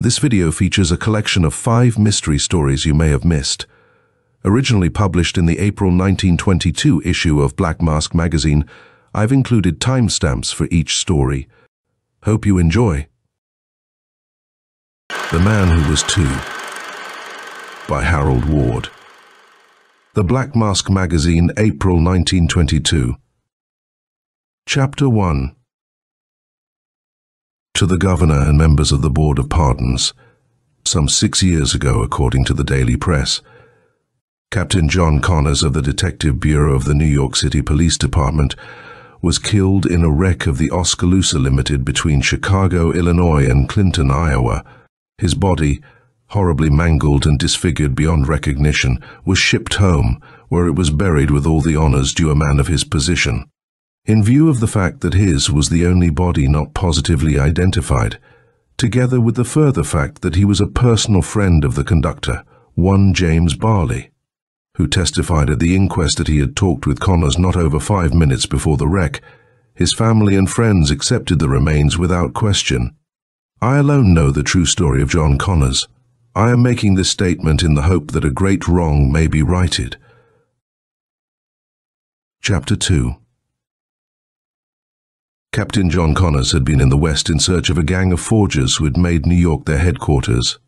This video features a collection of 5 mystery stories you may have missed. Originally published in the April 1922 issue of Black Mask magazine, I've included timestamps for each story. Hope you enjoy. The Man Who Was Two by Harold Ward. The Black Mask magazine, April 1922. Chapter 1. To the Governor and members of the Board of Pardons. Some 6 years ago, according to the Daily Press, Captain John Connors of the Detective Bureau of the New York City Police Department was killed in a wreck of the Oskaloosa Limited between Chicago, Illinois and Clinton, Iowa. His body, horribly mangled and disfigured beyond recognition, was shipped home, where it was buried with all the honors due a man of his position. In view of the fact that his was the only body not positively identified, together with the further fact that he was a personal friend of the conductor, one James Barley, who testified at the inquest that he had talked with Connors not over 5 minutes before the wreck, his family and friends accepted the remains without question. I alone know the true story of John Connors. I am making this statement in the hope that a great wrong may be righted. Chapter 2. Captain John Connors had been in the West in search of a gang of forgers who had made New York their headquarters.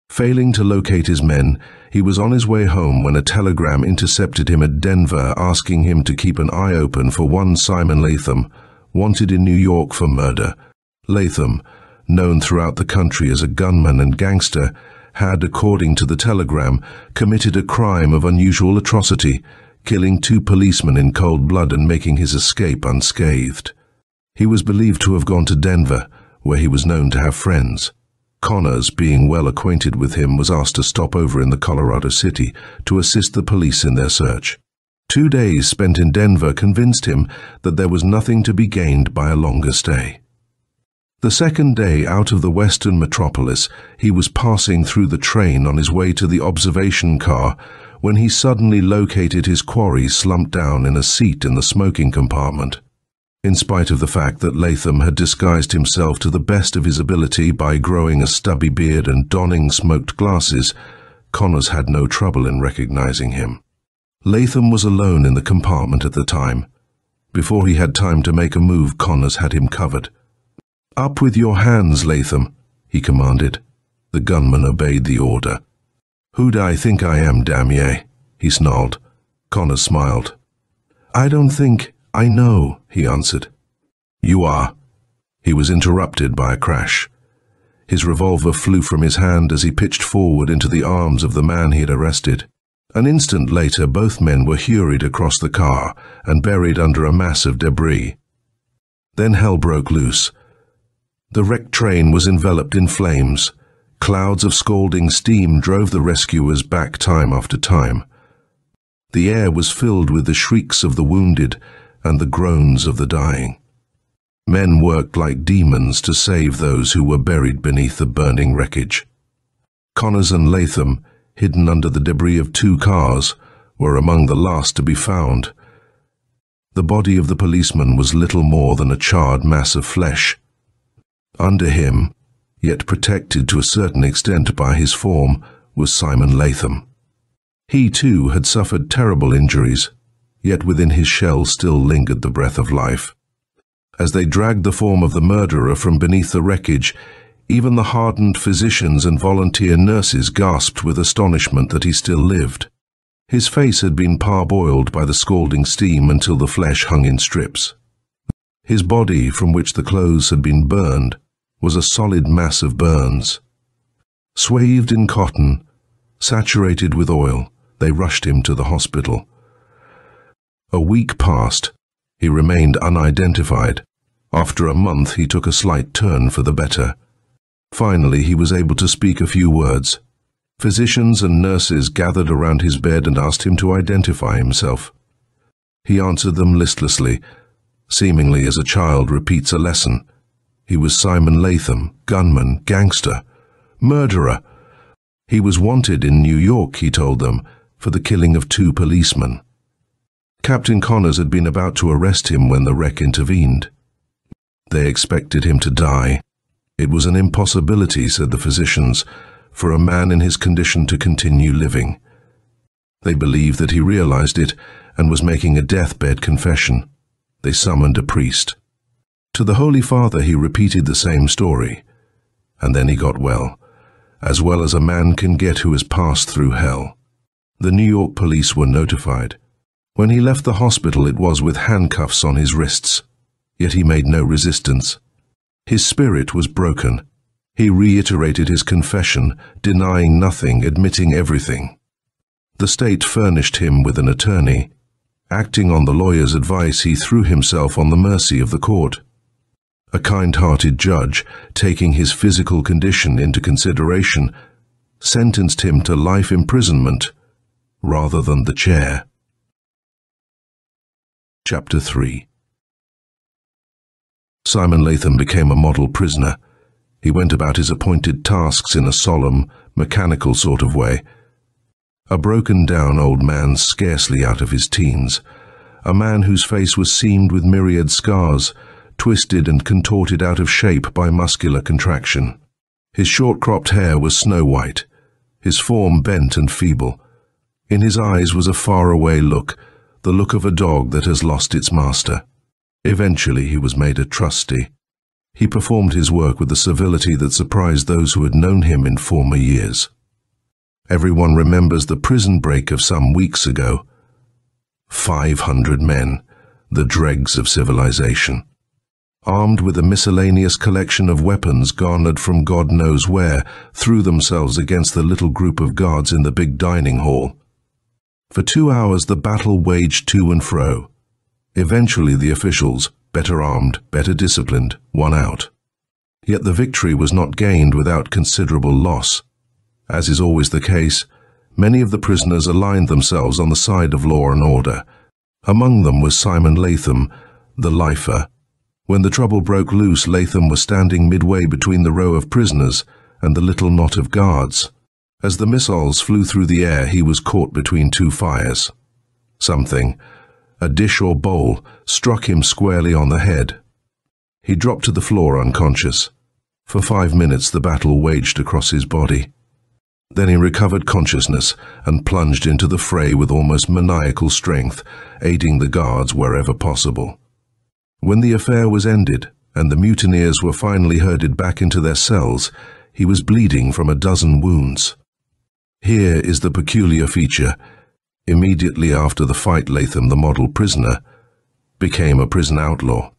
Failing to locate his men, he was on his way home when a telegram intercepted him at Denver asking him to keep an eye open for one Simon Latham, wanted in New York for murder. Latham, known throughout the country as a gunman and gangster, had, according to the telegram, committed a crime of unusual atrocity, killing 2 policemen in cold blood and making his escape unscathed. He was believed to have gone to Denver, where he was known to have friends. Connors, being well acquainted with him, was asked to stop over in the Colorado City to assist the police in their search. 2 days spent in Denver convinced him that there was nothing to be gained by a longer stay. The second day out of the western metropolis, he was passing through the train on his way to the observation car when he suddenly located his quarry slumped down in a seat in the smoking compartment. In spite of the fact that Latham had disguised himself to the best of his ability by growing a stubby beard and donning smoked glasses, Connors had no trouble in recognizing him. Latham was alone in the compartment at the time. Before he had time to make a move, Connors had him covered. "Up with your hands, Latham," he commanded. The gunman obeyed the order. "Who do I think I am, damn ye?" he snarled. Connors smiled. "I don't think I know," he answered. "You are." He was interrupted by a crash. His revolver flew from his hand as he pitched forward into the arms of the man he had arrested. An instant later, both men were hurried across the car and buried under a mass of debris. Then hell broke loose. The wrecked train was enveloped in flames. Clouds of scalding steam drove the rescuers back time after time. The air was filled with the shrieks of the wounded and the groans of the dying. Men worked like demons to save those who were buried beneath the burning wreckage. Connors and Latham, hidden under the debris of 2 cars, were among the last to be found. The body of the policeman was little more than a charred mass of flesh. Under him, yet protected to a certain extent by his form, was Simon Latham. He too had suffered terrible injuries, yet within his shell still lingered the breath of life. As they dragged the form of the murderer from beneath the wreckage, even the hardened physicians and volunteer nurses gasped with astonishment that he still lived. His face had been parboiled by the scalding steam until the flesh hung in strips. His body, from which the clothes had been burned, was a solid mass of burns. Swathed in cotton, saturated with oil, they rushed him to the hospital. A week passed. He remained unidentified. After a month, he took a slight turn for the better. Finally, he was able to speak a few words. Physicians and nurses gathered around his bed and asked him to identify himself. He answered them listlessly, seemingly as a child repeats a lesson. He was Simon Latham, gunman, gangster, murderer. He was wanted in New York, he told them, for the killing of 2 policemen. Captain Connors had been about to arrest him when the wreck intervened. They expected him to die. It was an impossibility, said the physicians, for a man in his condition to continue living. They believed that he realized it and was making a deathbed confession. They summoned a priest. To the Holy Father he repeated the same story, and then he got well as a man can get who has passed through hell. The New York police were notified. When he left the hospital, it was with handcuffs on his wrists, yet he made no resistance. His spirit was broken. He reiterated his confession, denying nothing, admitting everything. The state furnished him with an attorney. Acting on the lawyer's advice, he threw himself on the mercy of the court. A kind-hearted judge, taking his physical condition into consideration, sentenced him to life imprisonment rather than the chair. Chapter 3. Simon Latham became a model prisoner. He went about his appointed tasks in a solemn, mechanical sort of way. A broken-down old man scarcely out of his teens, a man whose face was seamed with myriad scars, twisted and contorted out of shape by muscular contraction. His short-cropped hair was snow-white, his form bent and feeble. In his eyes was a far-away look, the look of a dog that has lost its master. Eventually he was made a trustee. He performed his work with a civility that surprised those who had known him in former years. Everyone remembers the prison break of some weeks ago. 500 men, the dregs of civilization, armed with a miscellaneous collection of weapons garnered from God knows where, threw themselves against the little group of guards in the big dining hall. For 2 hours the battle waged to and fro. Eventually the officials, better armed, better disciplined, won out. Yet the victory was not gained without considerable loss. As is always the case, many of the prisoners aligned themselves on the side of law and order. Among them was Simon Latham, the lifer. When the trouble broke loose, Latham was standing midway between the row of prisoners and the little knot of guards. As the missiles flew through the air, he was caught between two fires. Something, a dish or bowl, struck him squarely on the head. He dropped to the floor unconscious. For 5 minutes the battle waged across his body. Then he recovered consciousness and plunged into the fray with almost maniacal strength, aiding the guards wherever possible. When the affair was ended and the mutineers were finally herded back into their cells, he was bleeding from a dozen wounds. Here is the peculiar feature. Immediately after the fight, Latham, the model prisoner, became a prison outlaw.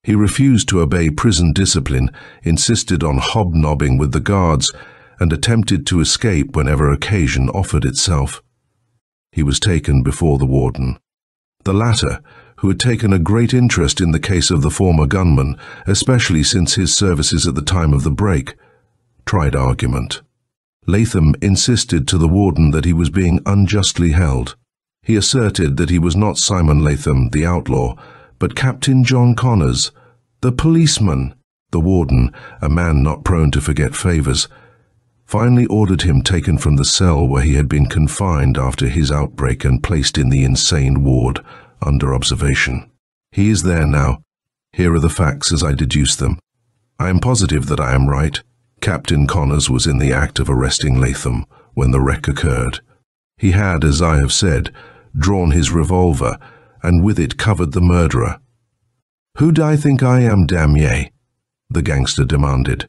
He refused to obey prison discipline, insisted on hobnobbing with the guards, and attempted to escape whenever occasion offered itself. He was taken before the warden. The latter, who had taken a great interest in the case of the former gunman, especially since his services at the time of the break, tried argument. Latham insisted to the warden that he was being unjustly held. He asserted that he was not Simon Latham, the outlaw, but Captain John Connors, the policeman. The warden, a man not prone to forget favors, finally ordered him taken from the cell where he had been confined after his outbreak and placed in the insane ward under observation. He is there now. Here are the facts as I deduce them. I am positive that I am right. Captain Connors was in the act of arresting Latham when the wreck occurred. He had, as I have said, drawn his revolver and with it covered the murderer. "Who do I think I am, damn ye?" the gangster demanded.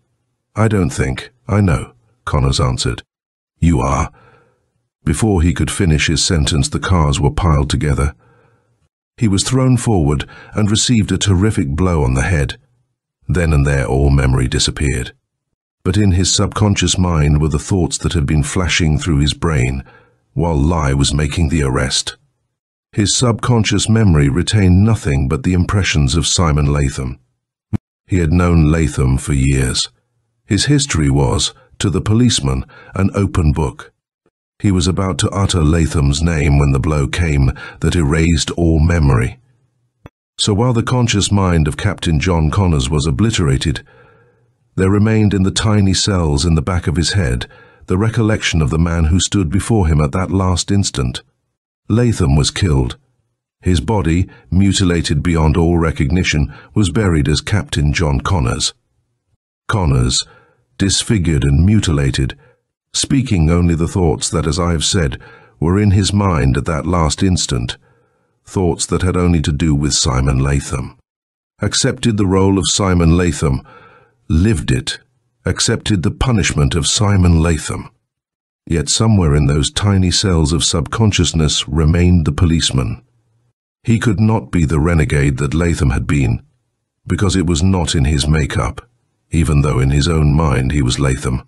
"I don't think, I know," Connors answered. "You are." Before he could finish his sentence, the cars were piled together. He was thrown forward and received a terrific blow on the head. Then and there all memory disappeared. But in his subconscious mind were the thoughts that had been flashing through his brain while Lai was making the arrest. His subconscious memory retained nothing but the impressions of Simon Latham. He had known Latham for years. His history was, to the policeman, an open book. He was about to utter Latham's name when the blow came that erased all memory. So while the conscious mind of Captain John Connors was obliterated, there remained in the tiny cells in the back of his head the recollection of the man who stood before him at that last instant. Latham was killed. His body, mutilated beyond all recognition, was buried as Captain John Connors. Connors, disfigured and mutilated, speaking only the thoughts that, as I have said, were in his mind at that last instant, thoughts that had only to do with Simon Latham. Accepted the role of Simon Latham, lived it, accepted the punishment of Simon Latham. Yet somewhere in those tiny cells of subconsciousness remained the policeman. He could not be the renegade that Latham had been, because it was not in his makeup, even though in his own mind he was Latham.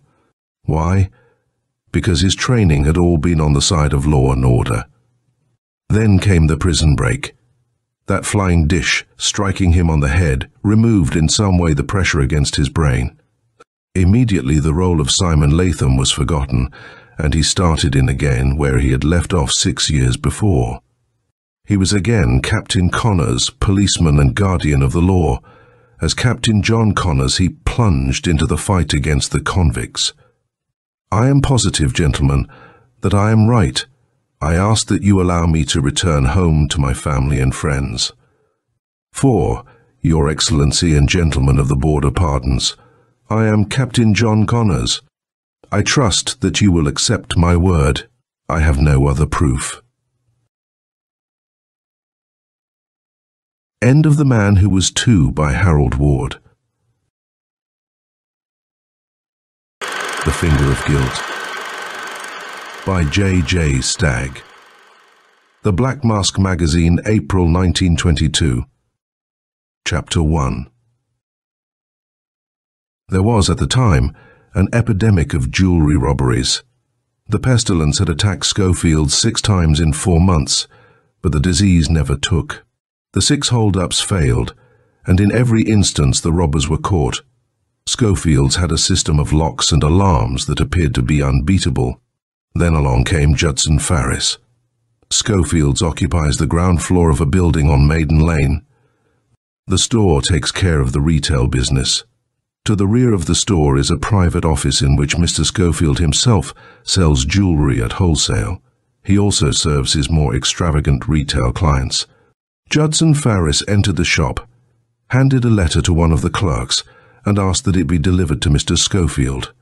Why? Because his training had all been on the side of law and order. Then came the prison break. That flying dish, striking him on the head, removed in some way the pressure against his brain. Immediately the role of Simon Latham was forgotten, and he started in again where he had left off 6 years before. He was again Captain Connors, policeman and guardian of the law. As Captain John Connors, he plunged into the fight against the convicts. I am positive, gentlemen, that I am right. I ask that you allow me to return home to my family and friends. For, Your Excellency and gentlemen of the Board of Pardons, I am Captain John Connors. I trust that you will accept my word. I have no other proof. End of The Man Who Was Two by Harold Ward. The Finger of Guilt by J. Stagg. The Black Mask Magazine, April 1922. Chapter 1. There was, at the time, an epidemic of jewellery robberies. The pestilence had attacked Schofield 6 times in 4 months, but the disease never took. The 6 hold-ups failed, and in every instance the robbers were caught. Schofield's had a system of locks and alarms that appeared to be unbeatable. Then along came Judson Farris. Schofield's occupies the ground floor of a building on Maiden Lane. The store takes care of the retail business. To the rear of the store is a private office in which Mr. Schofield himself sells jewellery at wholesale. He also serves his more extravagant retail clients. Judson Farris entered the shop, handed a letter to one of the clerks, and asked that it be delivered to Mr. Schofield.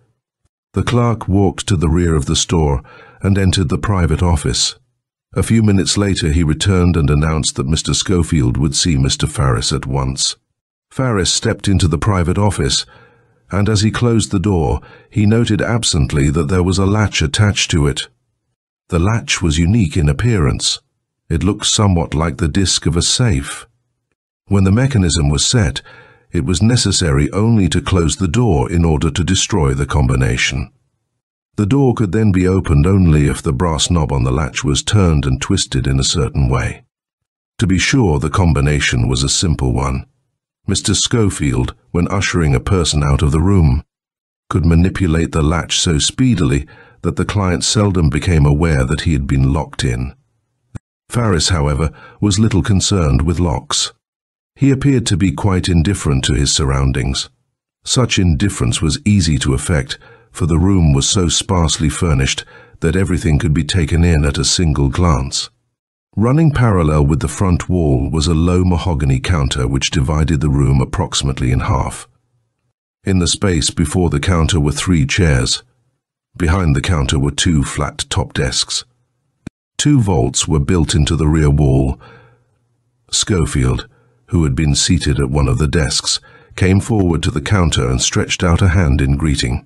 The clerk walked to the rear of the store and entered the private office. A few minutes later he returned and announced that Mr. Schofield would see Mr. Farris at once. Farris stepped into the private office, and as he closed the door, he noted absently that there was a latch attached to it. The latch was unique in appearance. It looked somewhat like the disc of a safe. When the mechanism was set, it was necessary only to close the door in order to destroy the combination. The door could then be opened only if the brass knob on the latch was turned and twisted in a certain way. To be sure, the combination was a simple one. Mr. Schofield, when ushering a person out of the room, could manipulate the latch so speedily that the client seldom became aware that he had been locked in. Farris, however, was little concerned with locks. He appeared to be quite indifferent to his surroundings. Such indifference was easy to effect, for the room was so sparsely furnished that everything could be taken in at a single glance. Running parallel with the front wall was a low mahogany counter which divided the room approximately in half. In the space before the counter were 3 chairs. Behind the counter were 2 flat-top desks. 2 vaults were built into the rear wall. Schofield, who had been seated at one of the desks, came forward to the counter and stretched out a hand in greeting.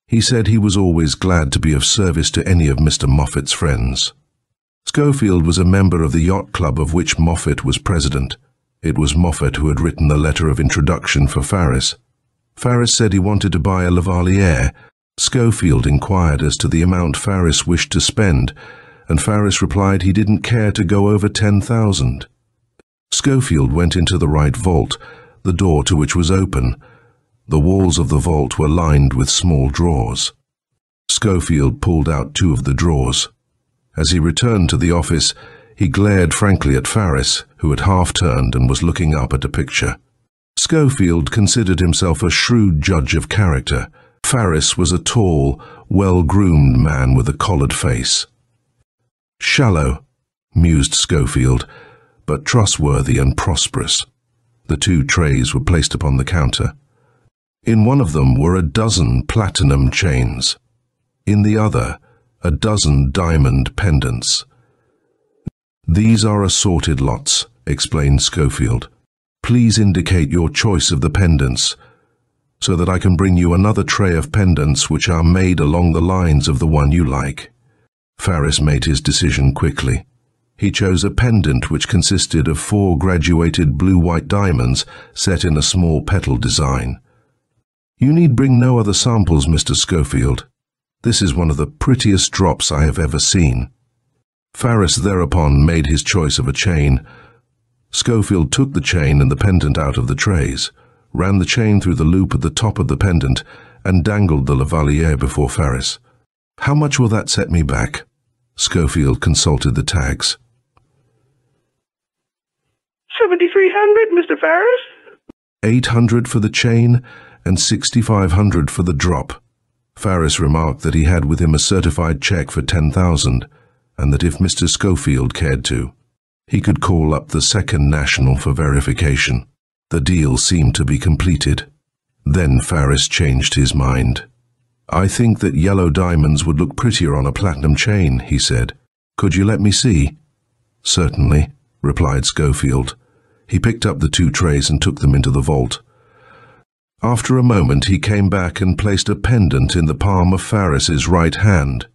He said he was always glad to be of service to any of Mr. Moffat's friends. Schofield was a member of the yacht club of which Moffat was president. It was Moffat who had written the letter of introduction for Farris. Farris said he wanted to buy a Lavalier. Schofield inquired as to the amount Farris wished to spend, and Farris replied he didn't care to go over 10,000. Schofield went into the right vault, the door to which was open. The walls of the vault were lined with small drawers. Schofield pulled out 2 of the drawers. As he returned to the office, he glared frankly at Farris, who had half-turned and was looking up at a picture. Schofield considered himself a shrewd judge of character. Farris was a tall, well-groomed man with a collared face. Shallow, mused Schofield, but trustworthy and prosperous. The 2 trays were placed upon the counter. In one of them were a dozen platinum chains. In the other, a dozen diamond pendants. "These are assorted lots," explained Schofield. "Please indicate your choice of the pendants, so that I can bring you another tray of pendants which are made along the lines of the one you like." Farris made his decision quickly. He chose a pendant which consisted of 4 graduated blue-white diamonds set in a small petal design. "You need bring no other samples, Mr. Schofield. This is one of the prettiest drops I have ever seen." Farris thereupon made his choice of a chain. Schofield took the chain and the pendant out of the trays, ran the chain through the loop at the top of the pendant, and dangled the lavalier before Farris. "How much will that set me back?" Schofield consulted the tags. 7,300, Mr. Farris. 800 for the chain and 6,500 for the drop. Farris remarked that he had with him a certified check for 10,000, and that if Mr. Schofield cared to, he could call up the Second National for verification. The deal seemed to be completed. Then Farris changed his mind. "I think that yellow diamonds would look prettier on a platinum chain," he said. "Could you let me see?" "Certainly," replied Schofield. He picked up the 2 trays and took them into the vault. After a moment he came back and placed a pendant in the palm of Farris's right hand.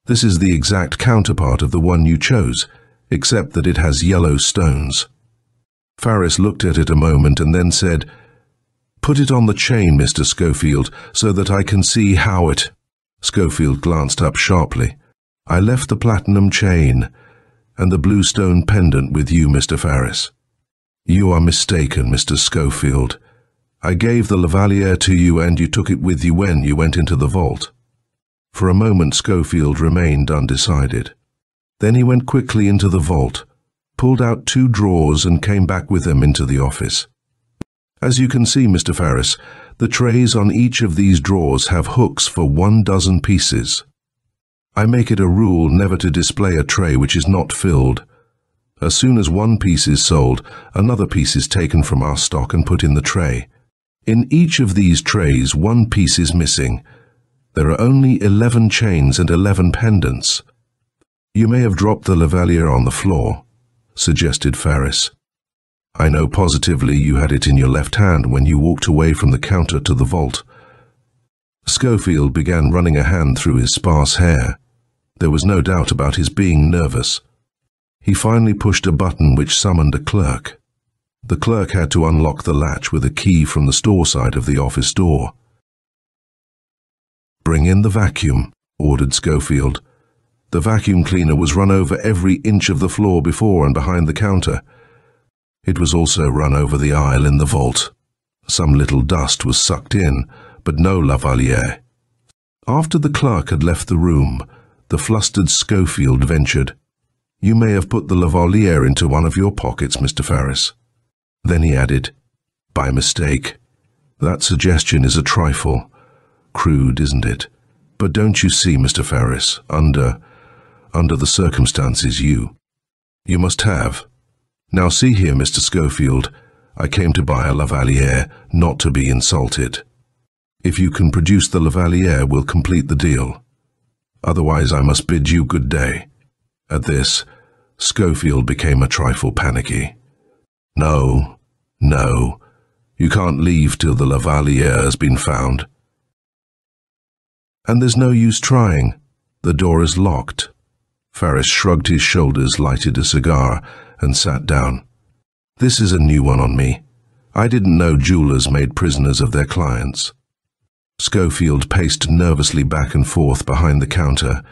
"This is the exact counterpart of the one you chose, except that it has yellow stones." Farris looked at it a moment and then said, "Put it on the chain, Mr. Schofield, so that I can see how it—" Schofield glanced up sharply. "I left the platinum chain and the blue stone pendant with you, Mr. Farris." "You are mistaken, Mr. Schofield. I gave the lavalier to you and you took it with you when you went into the vault." For a moment Schofield remained undecided. Then he went quickly into the vault, pulled out 2 drawers and came back with them into the office. "As you can see, Mr. Farris, the trays on each of these drawers have hooks for 1 dozen pieces. I make it a rule never to display a tray which is not filled. As soon as 1 piece is sold, another piece is taken from our stock and put in the tray. In each of these trays, 1 piece is missing. There are only 11 chains and 11 pendants." "You may have dropped the lavalier on the floor," suggested Farris. "I know positively you had it in your left hand when you walked away from the counter to the vault." Schofield began running a hand through his sparse hair. There was no doubt about his being nervous. He finally pushed a button which summoned a clerk. The clerk had to unlock the latch with a key from the store side of the office door. "Bring in the vacuum," ordered Schofield. The vacuum cleaner was run over every inch of the floor before and behind the counter. It was also run over the aisle in the vault. Some little dust was sucked in, but no lavalier. After the clerk had left the room, the flustered Schofield ventured, "You may have put the lavalier into one of your pockets, Mr. Farris." Then he added, "By mistake. That suggestion is a trifle. Crude, isn't it? But don't you see, Mr. Farris, under the circumstances you must have. Now see here, Mr. Schofield, I came to buy a lavalier, not to be insulted. If you can produce the lavalier, we'll complete the deal. Otherwise I must bid you good day." At this, Schofield became a trifle panicky. No, you can't leave till the lavalier has been found." "And there's no use trying. The door is locked." Farris shrugged his shoulders, lighted a cigar, and sat down. "This is a new one on me. I didn't know jewelers made prisoners of their clients." Schofield paced nervously back and forth behind the counter.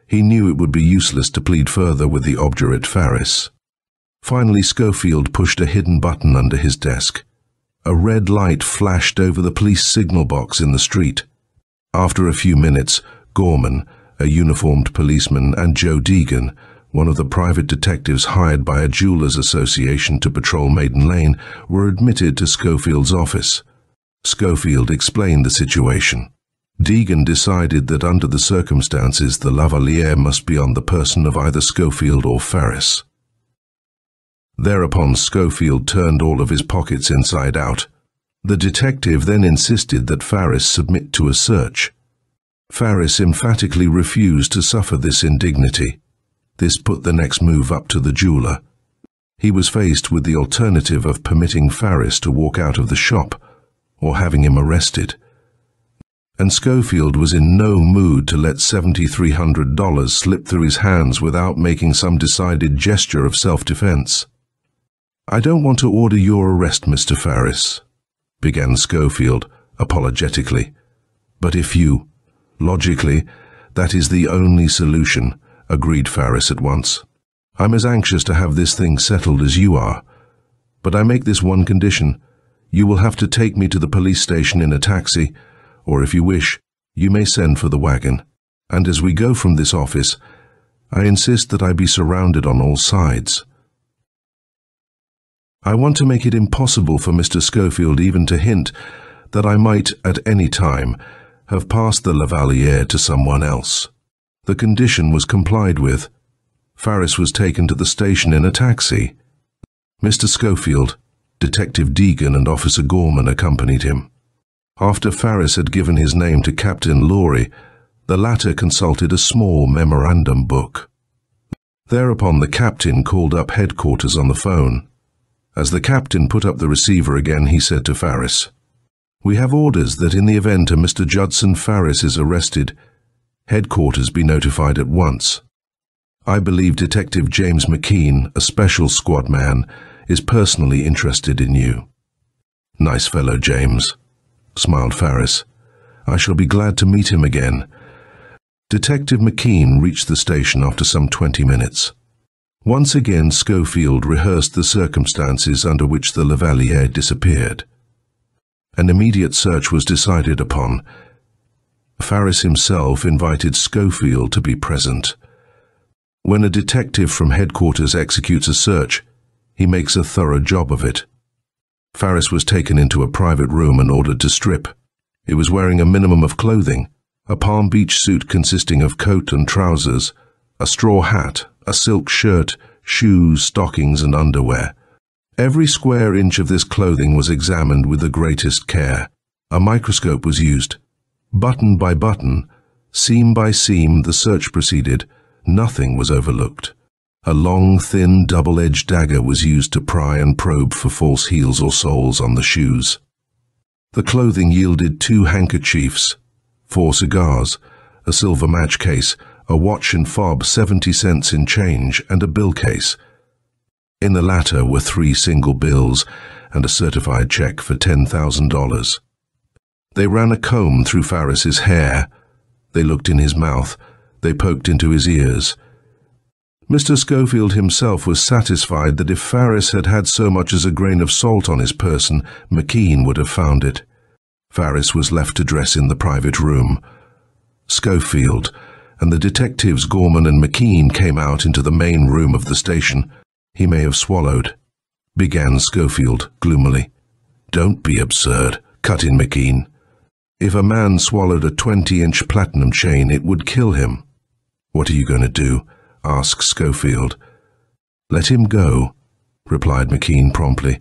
He knew it would be useless to plead further with the obdurate Farris. Finally, Schofield pushed a hidden button under his desk. A red light flashed over the police signal box in the street. After a few minutes, Gorman, a uniformed policeman, and Joe Deegan, one of the private detectives hired by a jewelers' association to patrol Maiden Lane, were admitted to Schofield's office. Schofield explained the situation. Deegan decided that under the circumstances the lavalier must be on the person of either Schofield or Farris. Thereupon Schofield turned all of his pockets inside out, The detective then insisted that Farris submit to a search. Farris emphatically refused to suffer this indignity. This put the next move up to the jeweler. He was faced with the alternative of permitting Farris to walk out of the shop or having him arrested. And Schofield was in no mood to let $7,300 slip through his hands without making some decided gesture of self-defense. "I don't want to order your arrest, Mr. Farris," began Schofield apologetically. "But if you, logically, that is the only solution," agreed Farris at once. "I'm as anxious to have this thing settled as you are. But I make this one condition. You will have to take me to the police station in a taxi, or if you wish, you may send for the wagon. And as we go from this office, I insist that I be surrounded on all sides. I want to make it impossible for Mr. Schofield even to hint that I might, at any time, have passed the Lavalier to someone else." The condition was complied with. Farris was taken to the station in a taxi. Mr. Schofield, Detective Deegan and Officer Gorman accompanied him. After Farris had given his name to Captain Laurie, the latter consulted a small memorandum book. Thereupon the captain called up headquarters on the phone. As the captain put up the receiver again, he said to Farris, "We have orders that in the event a Mr. Judson Farris is arrested, headquarters be notified at once. I believe Detective James McKean, a special squad man, is personally interested in you." "Nice fellow, James," smiled Farris. "I shall be glad to meet him again." Detective McKean reached the station after some 20 minutes. Once again Schofield rehearsed the circumstances under which the Lavalier disappeared. An immediate search was decided upon. Farris himself invited Schofield to be present. When a detective from headquarters executes a search, he makes a thorough job of it. Farris was taken into a private room and ordered to strip. He was wearing a minimum of clothing, a Palm Beach suit consisting of coat and trousers, a straw hat, a silk shirt, shoes, stockings, and underwear. Every square inch of this clothing was examined with the greatest care. A microscope was used. Button by button, seam by seam, the search proceeded. Nothing was overlooked. A long, thin, double-edged dagger was used to pry and probe for false heels or soles on the shoes. The clothing yielded 2 handkerchiefs, 4 cigars, a silver match case, a watch and fob, 70 cents in change, and a bill case. In the latter were 3 single bills and a certified check for $10,000. They ran a comb through Farris's hair. They looked in his mouth. They poked into his ears. Mr. Schofield himself was satisfied that if Farris had had so much as a grain of salt on his person, McKean would have found it. Farris was left to dress in the private room. Schofield and the detectives Gorman and McKean came out into the main room of the station. "He may have swallowed," began Schofield gloomily. "Don't be absurd," cut in McKean. "If a man swallowed a 20-inch platinum chain, it would kill him." "What are you going to do?" asked Schofield. "Let him go," replied McKean promptly.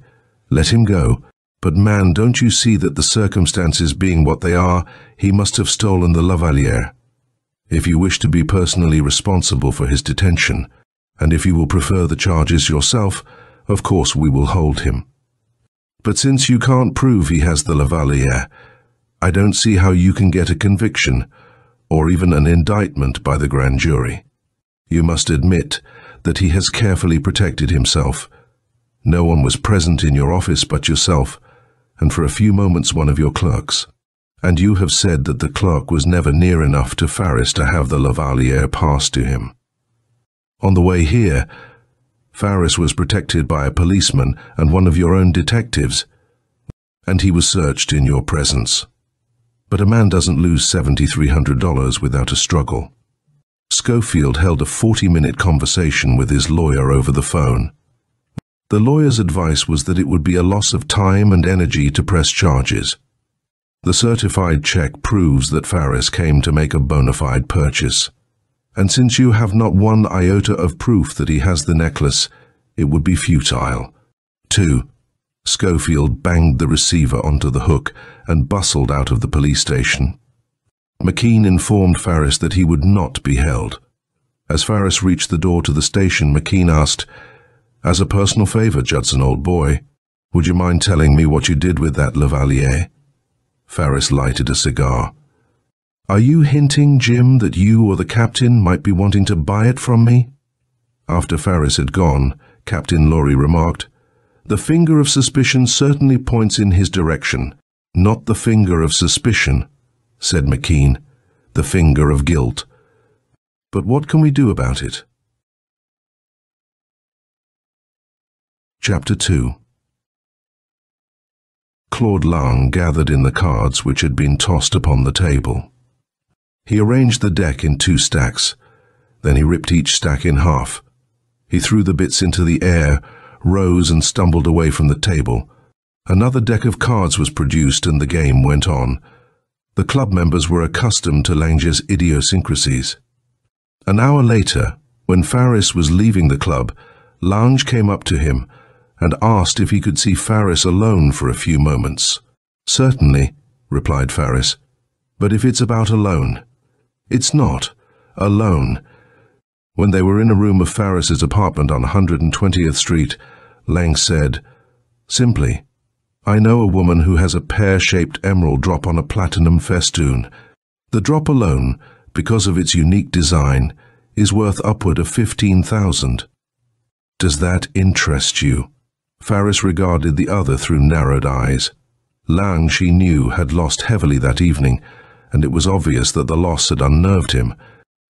"Let him go. But man, don't you see that the circumstances being what they are, he must have stolen the Lavalier? If you wish to be personally responsible for his detention, and if you will prefer the charges yourself, of course we will hold him. But since you can't prove he has the Lavalier, I don't see how you can get a conviction, or even an indictment by the grand jury. You must admit that he has carefully protected himself. No one was present in your office but yourself, and for a few moments one of your clerks. And you have said that the clerk was never near enough to Farris to have the Lavalier passed to him. On the way here, Farris was protected by a policeman and one of your own detectives, and he was searched in your presence. But a man doesn't lose $7,300 without a struggle." Schofield held a 40-minute conversation with his lawyer over the phone. The lawyer's advice was that it would be a loss of time and energy to press charges. The certified check proves that Farris came to make a bona fide purchase, and since you have not one iota of proof that he has the necklace, it would be futile. 2. Schofield banged the receiver onto the hook and bustled out of the police station. McKean informed Farris that he would not be held. As Farris reached the door to the station, McKean asked, "As a personal favour, Judson, old boy, would you mind telling me what you did with that Lavalier?" Farris lighted a cigar. "Are you hinting, Jim, that you or the captain might be wanting to buy it from me?" After Farris had gone, Captain Laurie remarked, "The finger of suspicion certainly points in his direction." "Not the finger of suspicion," said McKean, "the finger of guilt. But what can we do about it?" Chapter 2. Claude Lang gathered in the cards which had been tossed upon the table. He arranged the deck in 2 stacks. Then he ripped each stack in half. He threw the bits into the air, rose and stumbled away from the table. Another deck of cards was produced and the game went on. The club members were accustomed to Lange's idiosyncrasies. An hour later, when Farris was leaving the club, Lange came up to him and asked if he could see Farris alone for a few moments. "Certainly," replied Farris, "but if it's about alone." "It's not. Alone." When they were in a room of Farris's apartment on 120th Street, Lang said, simply, "I know a woman who has a pear-shaped emerald drop on a platinum festoon. The drop alone, because of its unique design, is worth upward of 15,000. Does that interest you?" Farris regarded the other through narrowed eyes. Lang, she knew, had lost heavily that evening, and it was obvious that the loss had unnerved him.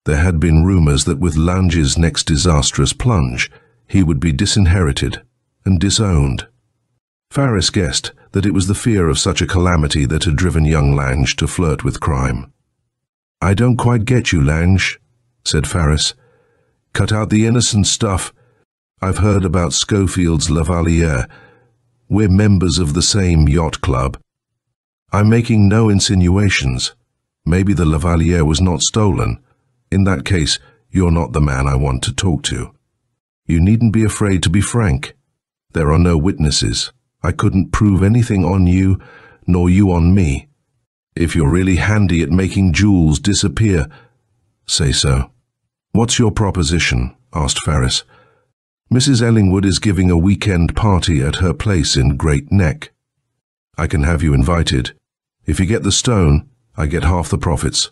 There had been rumours that with Lange's next disastrous plunge, he would be disinherited and disowned. Farris guessed that it was the fear of such a calamity that had driven young Lange to flirt with crime. "I don't quite get you, Lange," said Farris. "Cut out the innocent stuff. I've heard about Schofield's Lavalier. We're members of the same yacht club. I'm making no insinuations. Maybe the Lavalier was not stolen. In that case, you're not the man I want to talk to. You needn't be afraid to be frank. There are no witnesses. I couldn't prove anything on you, nor you on me. If you're really handy at making jewels disappear, say so." "What's your proposition?" asked Farris. "Mrs. Ellingwood is giving a weekend party at her place in Great Neck. I can have you invited. If you get the stone, I get half the profits.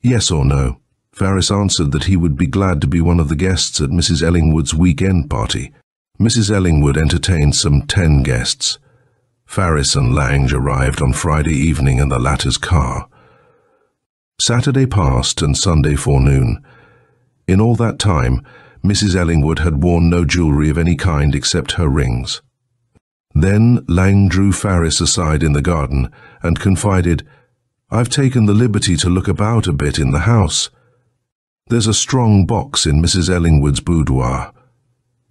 Yes or no?" Farris answered that he would be glad to be one of the guests at Mrs. Ellingwood's weekend party. Mrs. Ellingwood entertained some 10 guests. Farris and Lange arrived on Friday evening in the latter's car. Saturday passed and Sunday forenoon. In all that time, Mrs. Ellingwood had worn no jewellery of any kind except her rings. Then Lang drew Farris aside in the garden and confided, "I've taken the liberty to look about a bit in the house. There's a strong box in Mrs. Ellingwood's boudoir."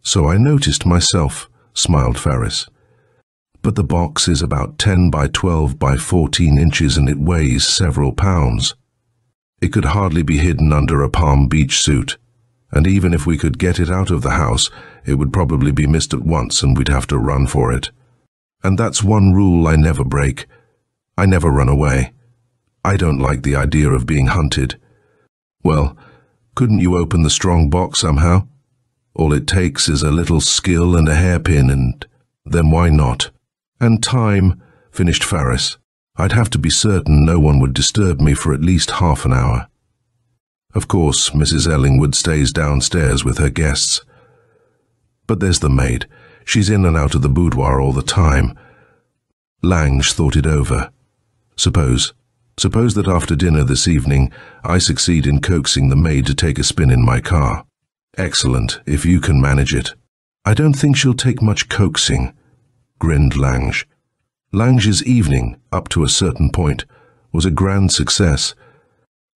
"So I noticed myself," smiled Farris. "But the box is about 10 by 12 by 14 inches and it weighs several pounds. It could hardly be hidden under a Palm Beach suit, and even if we could get it out of the house, it would probably be missed at once and we'd have to run for it. And that's one rule I never break. I never run away. I don't like the idea of being hunted." "Well, couldn't you open the strong box somehow? All it takes is a little skill and a hairpin, and then why not?" "And time," finished Farris. "I'd have to be certain no one would disturb me for at least half an hour. Of course, Mrs. Ellingwood stays downstairs with her guests. But there's the maid. She's in and out of the boudoir all the time." Lange thought it over. Suppose that after dinner this evening, I succeed in coaxing the maid to take a spin in my car. "Excellent, if you can manage it." "I don't think she'll take much coaxing," grinned Lange. Lange's evening, up to a certain point, was a grand success.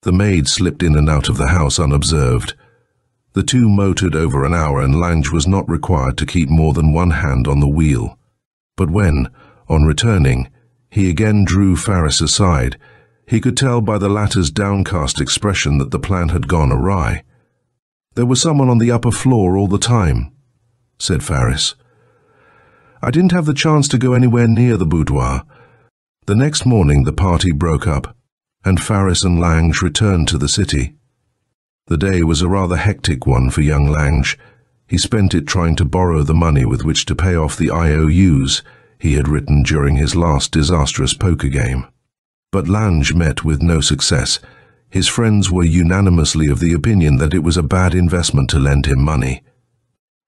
The maid slipped in and out of the house unobserved. The two motored over an hour and Lange was not required to keep more than one hand on the wheel. But when, on returning, he again drew Farris aside, he could tell by the latter's downcast expression that the plan had gone awry. "There was someone on the upper floor all the time," said Farris. I didn't have the chance to go anywhere near the boudoir. The next morning the party broke up, and Farris and Lange returned to the city. The day was a rather hectic one for young Lange. He spent it trying to borrow the money with which to pay off the IOUs he had written during his last disastrous poker game. But Lange met with no success. His friends were unanimously of the opinion that it was a bad investment to lend him money.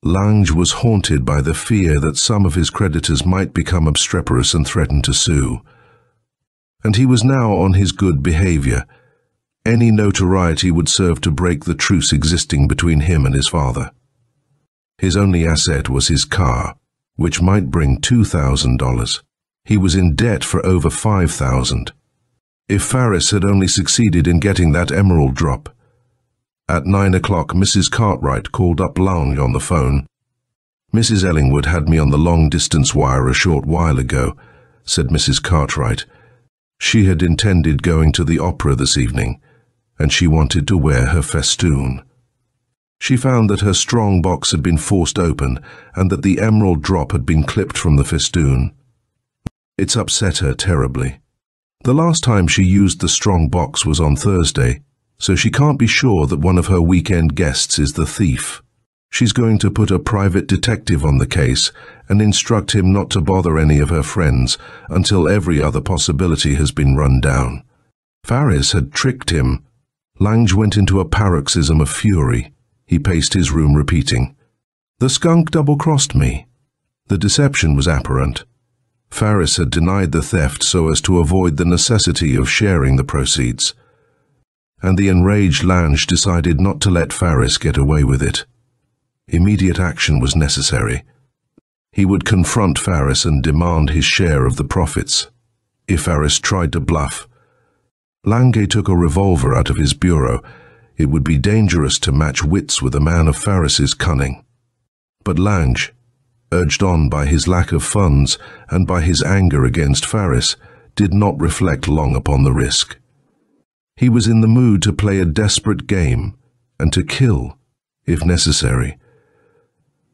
Lange was haunted by the fear that some of his creditors might become obstreperous and threaten to sue. And he was now on his good behavior. Any notoriety would serve to break the truce existing between him and his father. His only asset was his car, which might bring $2,000. He was in debt for over $5,000. If Farris had only succeeded in getting that emerald drop. At 9 o'clock, Mrs. Cartwright called up Lange on the phone. "Mrs. Ellingwood had me on the long-distance wire a short while ago," said Mrs. Cartwright. She had intended going to the opera this evening, and she wanted to wear her festoon. She found that her strong box had been forced open and that the emerald drop had been clipped from the festoon. It's upset her terribly. The last time she used the strong box was on Thursday, so she can't be sure that one of her weekend guests is the thief. She's going to put a private detective on the case and instruct him not to bother any of her friends until every other possibility has been run down. Farris had tricked him. Lange went into a paroxysm of fury. He paced his room repeating, "The skunk double-crossed me." The deception was apparent. Farris had denied the theft so as to avoid the necessity of sharing the proceeds. And the enraged Lange decided not to let Farris get away with it. Immediate action was necessary. He would confront Farris and demand his share of the profits. If Farris tried to bluff, Lange took a revolver out of his bureau. It would be dangerous to match wits with a man of Farris's cunning. But Lange, urged on by his lack of funds and by his anger against Farris, did not reflect long upon the risk. He was in the mood to play a desperate game and to kill, if necessary.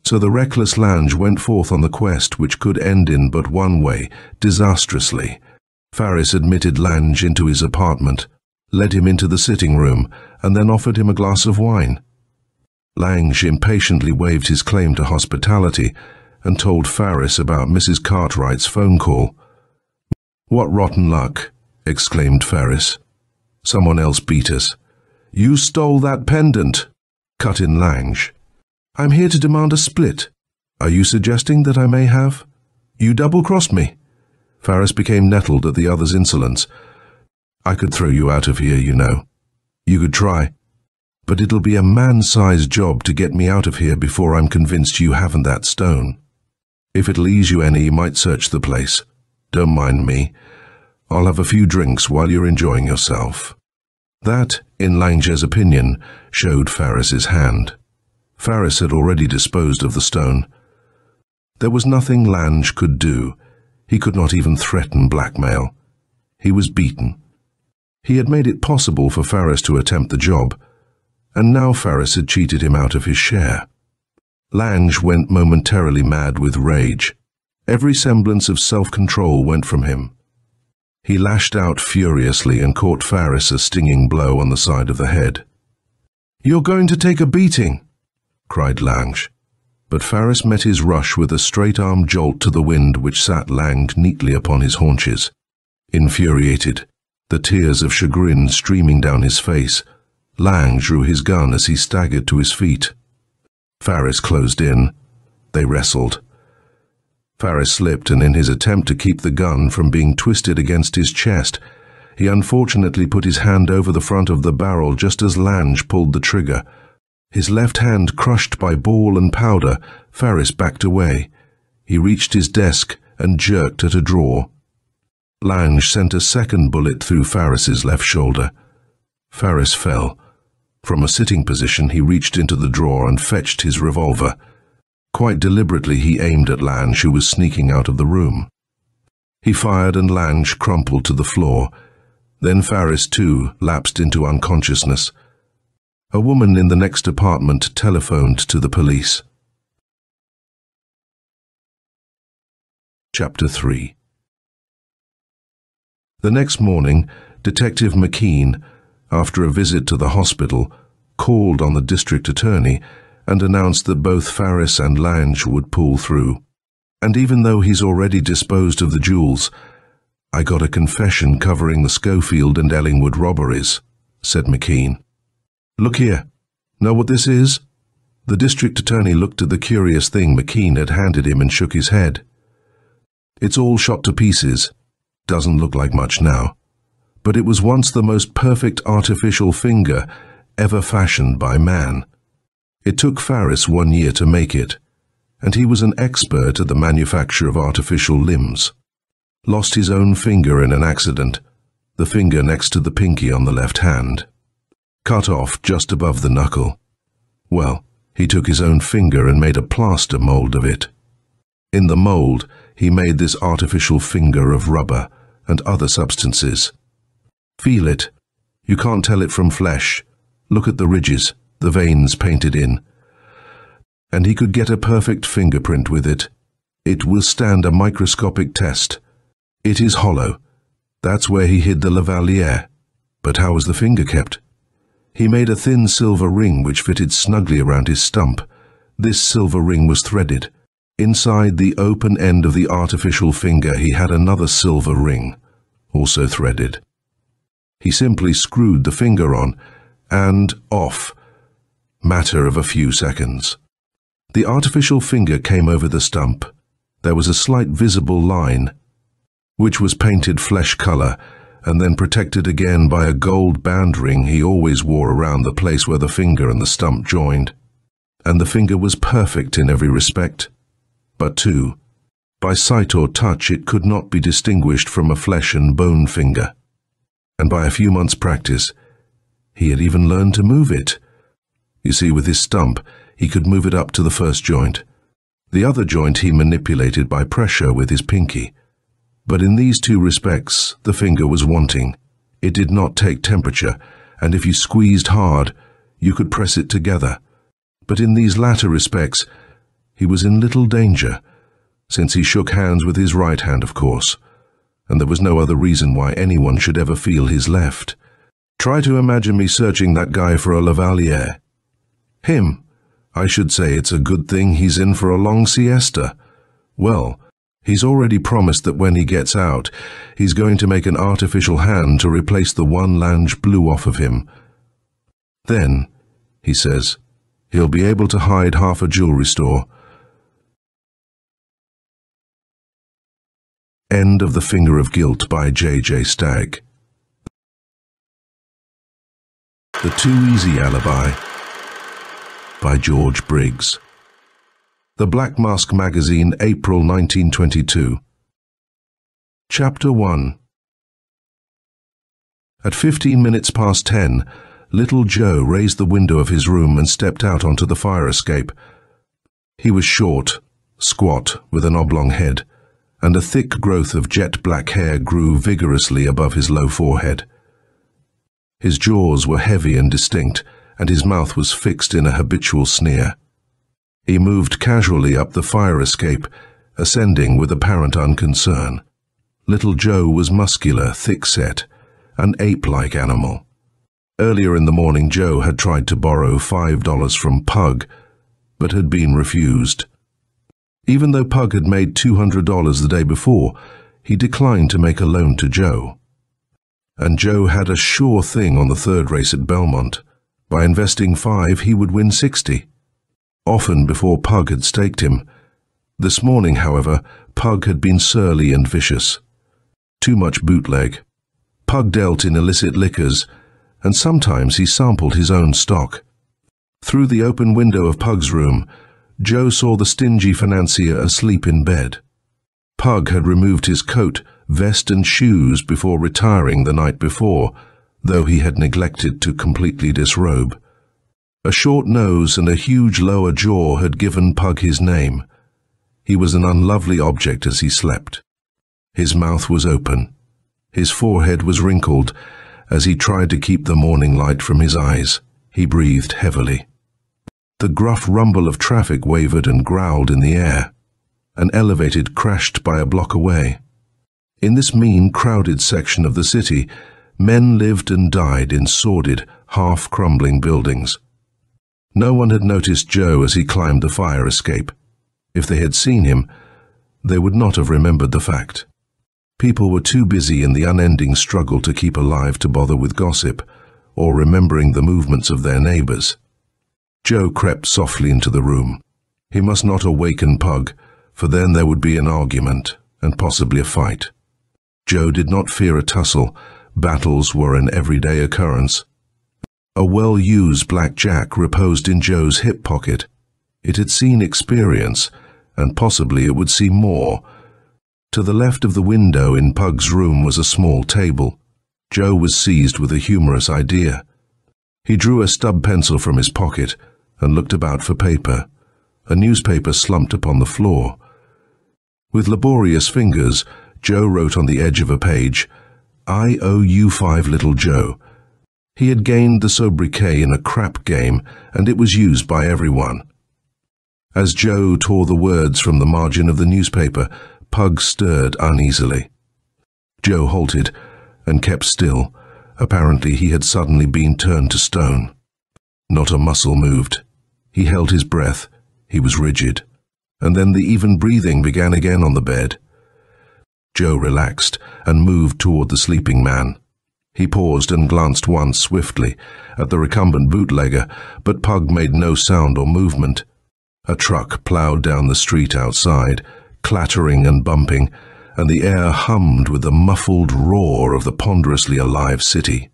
So the reckless Lange went forth on the quest which could end in but one way, disastrously. Farris admitted Lange into his apartment, led him into the sitting room, and then offered him a glass of wine. Lange impatiently waived his claim to hospitality and told Farris about Mrs. Cartwright's phone call. "What rotten luck," exclaimed Farris. "Someone else beat us." "You stole that pendant," cut in Lange. "I'm here to demand a split. Are you suggesting that I may have? You double-crossed me." Farris became nettled at the other's insolence. "I could throw you out of here, you know. You could try. But it'll be a man-sized job to get me out of here before I'm convinced you haven't that stone. If it'll ease you any, you might search the place. Don't mind me. I'll have a few drinks while you're enjoying yourself." That, in Lange's opinion, showed Farris's hand. Farris had already disposed of the stone. There was nothing Lange could do. He could not even threaten blackmail. He was beaten. He had made it possible for Farris to attempt the job, and now Farris had cheated him out of his share. Lange went momentarily mad with rage. Every semblance of self-control went from him. He lashed out furiously and caught Farris a stinging blow on the side of the head. "You're going to take a beating," cried Lange. But Farris met his rush with a straight-arm jolt to the wind which sat Lange neatly upon his haunches. Infuriated, the tears of chagrin streaming down his face, Lange drew his gun as he staggered to his feet. Farris closed in. They wrestled. Farris slipped, and in his attempt to keep the gun from being twisted against his chest, he unfortunately put his hand over the front of the barrel just as Lange pulled the trigger. His left hand crushed by ball and powder, Farris backed away. He reached his desk and jerked at a drawer. Lange sent a second bullet through Farris's left shoulder. Farris fell. From a sitting position, he reached into the drawer and fetched his revolver. Quite deliberately, he aimed at Lange, who was sneaking out of the room. He fired, and Lange crumpled to the floor. Then Farris, too, lapsed into unconsciousness. A woman in the next apartment telephoned to the police. Chapter 3. The next morning, Detective McKean, after a visit to the hospital, called on the district attorney and announced that both Farris and Lange would pull through. And even though he's already disposed of the jewels, "I got a confession covering the Schofield and Ellingwood robberies," said McKean. "Look here. Know what this is?" The district attorney looked at the curious thing McKean had handed him and shook his head. "It's all shot to pieces. Doesn't look like much now. But it was once the most perfect artificial finger ever fashioned by man. It took Farris 1 year to make it, and he was an expert at the manufacture of artificial limbs. Lost his own finger in an accident, the finger next to the pinky on the left hand. Cut off just above the knuckle. Well, he took his own finger and made a plaster mold of it. In the mold, he made this artificial finger of rubber and other substances. Feel it. You can't tell it from flesh. Look at the ridges, the veins painted in. And he could get a perfect fingerprint with it. It will stand a microscopic test. It is hollow. That's where he hid the Lavalier. But how was the finger kept? He made a thin silver ring which fitted snugly around his stump. This silver ring was threaded. Inside the open end of the artificial finger he had another silver ring, also threaded. He simply screwed the finger on, and off. Matter of a few seconds. The artificial finger came over the stump. There was a slight visible line, which was painted flesh color, and then protected again by a gold band ring he always wore around the place where the finger and the stump joined. And the finger was perfect in every respect. But too, by sight or touch it could not be distinguished from a flesh and bone finger. And by a few months' practice, he had even learned to move it. You see, with his stump, he could move it up to the first joint. The other joint he manipulated by pressure with his pinky. But in these two respects, the finger was wanting. It did not take temperature, and if you squeezed hard, you could press it together. But in these latter respects, he was in little danger, since he shook hands with his right hand, of course, and there was no other reason why anyone should ever feel his left. Try to imagine me searching that guy for a Lavalier. Him. I should say it's a good thing he's in for a long siesta. Well, he's already promised that when he gets out, he's going to make an artificial hand to replace the one Lange blew off of him. Then, he says, he'll be able to hide half a jewelry store. End of The Finger of Guilt by J.J. Stagg. The Too Easy Alibi by George Briggs. The Black Mask Magazine, April 1922. Chapter 1. At 15 minutes past 10, little Joe raised the window of his room and stepped out onto the fire escape. He was short, squat, with an oblong head, and a thick growth of jet-black hair grew vigorously above his low forehead. His jaws were heavy and distinct, and his mouth was fixed in a habitual sneer. He moved casually up the fire escape, ascending with apparent unconcern. Little Joe was muscular, thick-set, an ape-like animal. Earlier in the morning, Joe had tried to borrow $5 from Pug, but had been refused. Even though Pug had made $200 the day before, he declined to make a loan to Joe. And Joe had a sure thing on the third race at Belmont. By investing $5, he would win $60. Often before Pug had staked him. This morning, however, Pug had been surly and vicious. Too much bootleg. Pug dealt in illicit liquors, and sometimes he sampled his own stock. Through the open window of Pug's room, Joe saw the stingy financier asleep in bed. Pug had removed his coat, vest and shoes before retiring the night before, though he had neglected to completely disrobe. A short nose and a huge lower jaw had given Pug his name. He was an unlovely object as he slept. His mouth was open. His forehead was wrinkled. As he tried to keep the morning light from his eyes, he breathed heavily. The gruff rumble of traffic wavered and growled in the air. An elevator crashed by a block away. In this mean, crowded section of the city, men lived and died in sordid, half-crumbling buildings. No one had noticed Joe as he climbed the fire escape. If they had seen him, they would not have remembered the fact. People were too busy in the unending struggle to keep alive to bother with gossip or remembering the movements of their neighbors. Joe crept softly into the room. He must not awaken Pug, for then there would be an argument and possibly a fight. Joe did not fear a tussle. Battles were an everyday occurrence. A well-used blackjack reposed in Joe's hip pocket. It had seen experience, and possibly it would see more. To the left of the window in Pug's room was a small table. Joe was seized with a humorous idea. He drew a stub pencil from his pocket and looked about for paper. A newspaper slumped upon the floor. With laborious fingers, Joe wrote on the edge of a page, "I owe you 5 little Joe." He had gained the sobriquet in a crap game, and it was used by everyone. As Joe tore the words from the margin of the newspaper, Pug stirred uneasily. Joe halted and kept still. Apparently he had suddenly been turned to stone. Not a muscle moved. He held his breath. He was rigid. And then the even breathing began again on the bed. Joe relaxed and moved toward the sleeping man. He paused and glanced once swiftly at the recumbent bootlegger, but Pug made no sound or movement. A truck plowed down the street outside, clattering and bumping, and the air hummed with the muffled roar of the ponderously alive city.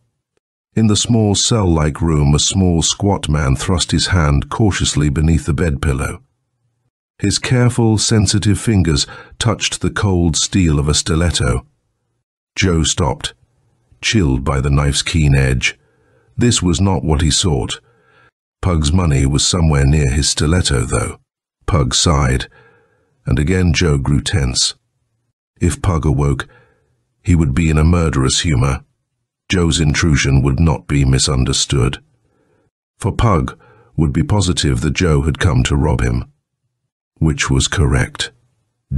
In the small cell-like room, a small squat man thrust his hand cautiously beneath the bed pillow. His careful, sensitive fingers touched the cold steel of a stiletto. Joe stopped, chilled by the knife's keen edge. This was not what he sought. Pug's money was somewhere near his stiletto, though. Pug sighed, and again Joe grew tense. If Pug awoke, he would be in a murderous humor. Joe's intrusion would not be misunderstood. For Pug would be positive that Joe had come to rob him. Which was correct.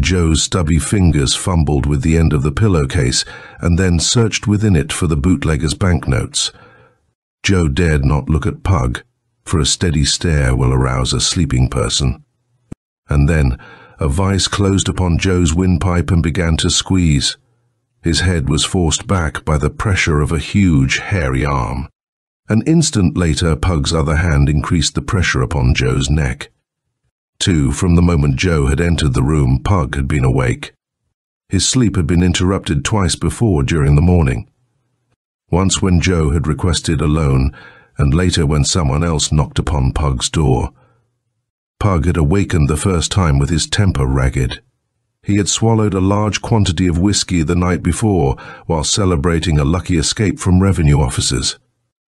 Joe's stubby fingers fumbled with the end of the pillowcase and then searched within it for the bootlegger's banknotes. Joe dared not look at Pug, for a steady stare will arouse a sleeping person. And then a vice closed upon Joe's windpipe and began to squeeze. His head was forced back by the pressure of a huge, hairy arm. An instant later, Pug's other hand increased the pressure upon Joe's neck. From the moment Joe had entered the room, Pug had been awake. His sleep had been interrupted twice before during the morning. Once when Joe had requested a loan, and later when someone else knocked upon Pug's door. Pug had awakened the first time with his temper ragged. He had swallowed a large quantity of whiskey the night before while celebrating a lucky escape from revenue officers.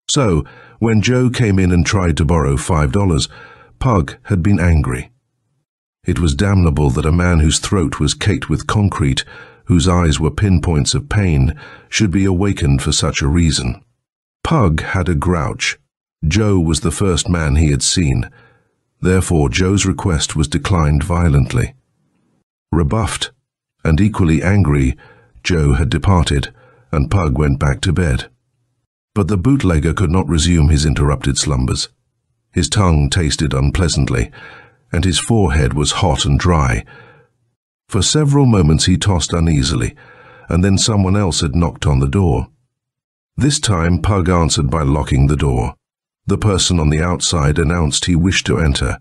So, when Joe came in and tried to borrow $5, Pug had been angry. It was damnable that a man whose throat was caked with concrete, whose eyes were pinpoints of pain, should be awakened for such a reason. Pug had a grouch. Joe was the first man he had seen. Therefore, Joe's request was declined violently. Rebuffed and equally angry, Joe had departed, and Pug went back to bed. But the bootlegger could not resume his interrupted slumbers. His tongue tasted unpleasantly, and his forehead was hot and dry. For several moments he tossed uneasily, and then someone else had knocked on the door. This time Pug answered by locking the door. The person on the outside announced he wished to enter.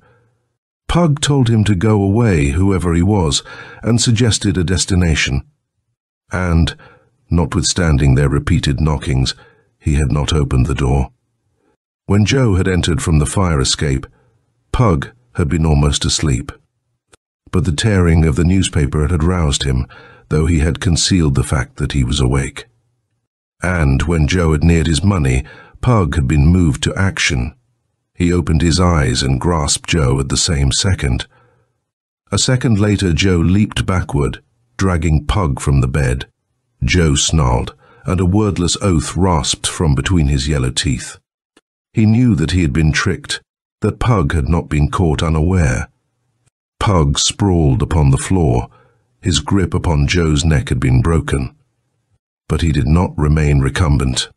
Pug told him to go away, whoever he was, and suggested a destination. And, notwithstanding their repeated knockings, he had not opened the door. When Joe had entered from the fire escape, Pug had been almost asleep. But the tearing of the newspaper had roused him, though he had concealed the fact that he was awake. And when Joe had neared his money, Pug had been moved to action. He opened his eyes and grasped Joe at the same second. A second later, Joe leaped backward, dragging Pug from the bed. Joe snarled, and a wordless oath rasped from between his yellow teeth. He knew that he had been tricked, that Pug had not been caught unaware. Pug sprawled upon the floor. His grip upon Joe's neck had been broken. But he did not remain recumbent.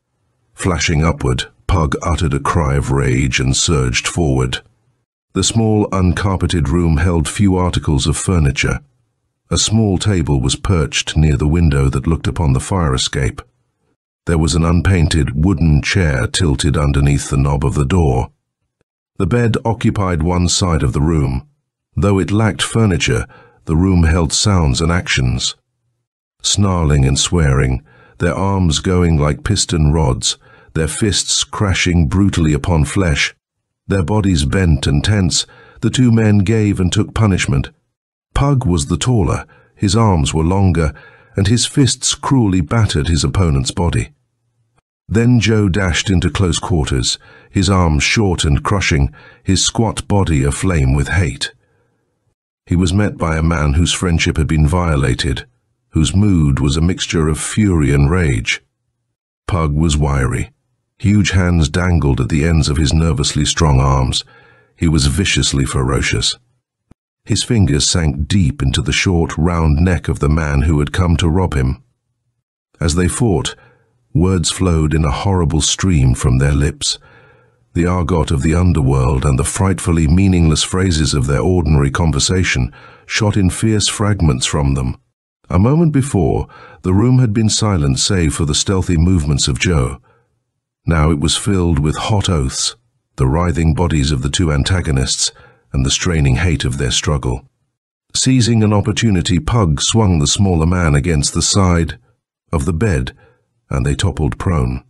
Flashing upward, Pug uttered a cry of rage and surged forward. The small, uncarpeted room held few articles of furniture. A small table was perched near the window that looked upon the fire escape. There was an unpainted wooden chair tilted underneath the knob of the door. The bed occupied one side of the room. Though it lacked furniture, the room held sounds and actions. Snarling and swearing, their arms going like piston rods, their fists crashing brutally upon flesh, their bodies bent and tense, the two men gave and took punishment. Pug was the taller, his arms were longer, and his fists cruelly battered his opponent's body. Then Joe dashed into close quarters, his arms short and crushing, his squat body aflame with hate. He was met by a man whose friendship had been violated, whose mood was a mixture of fury and rage. Pug was wiry. Huge hands dangled at the ends of his nervously strong arms. He was viciously ferocious. His fingers sank deep into the short, round neck of the man who had come to rob him. As they fought, words flowed in a horrible stream from their lips. The argot of the underworld and the frightfully meaningless phrases of their ordinary conversation shot in fierce fragments from them. A moment before, the room had been silent save for the stealthy movements of Joe. Now it was filled with hot oaths, the writhing bodies of the two antagonists, and the straining hate of their struggle. Seizing an opportunity, Pug swung the smaller man against the side of the bed, and they toppled prone.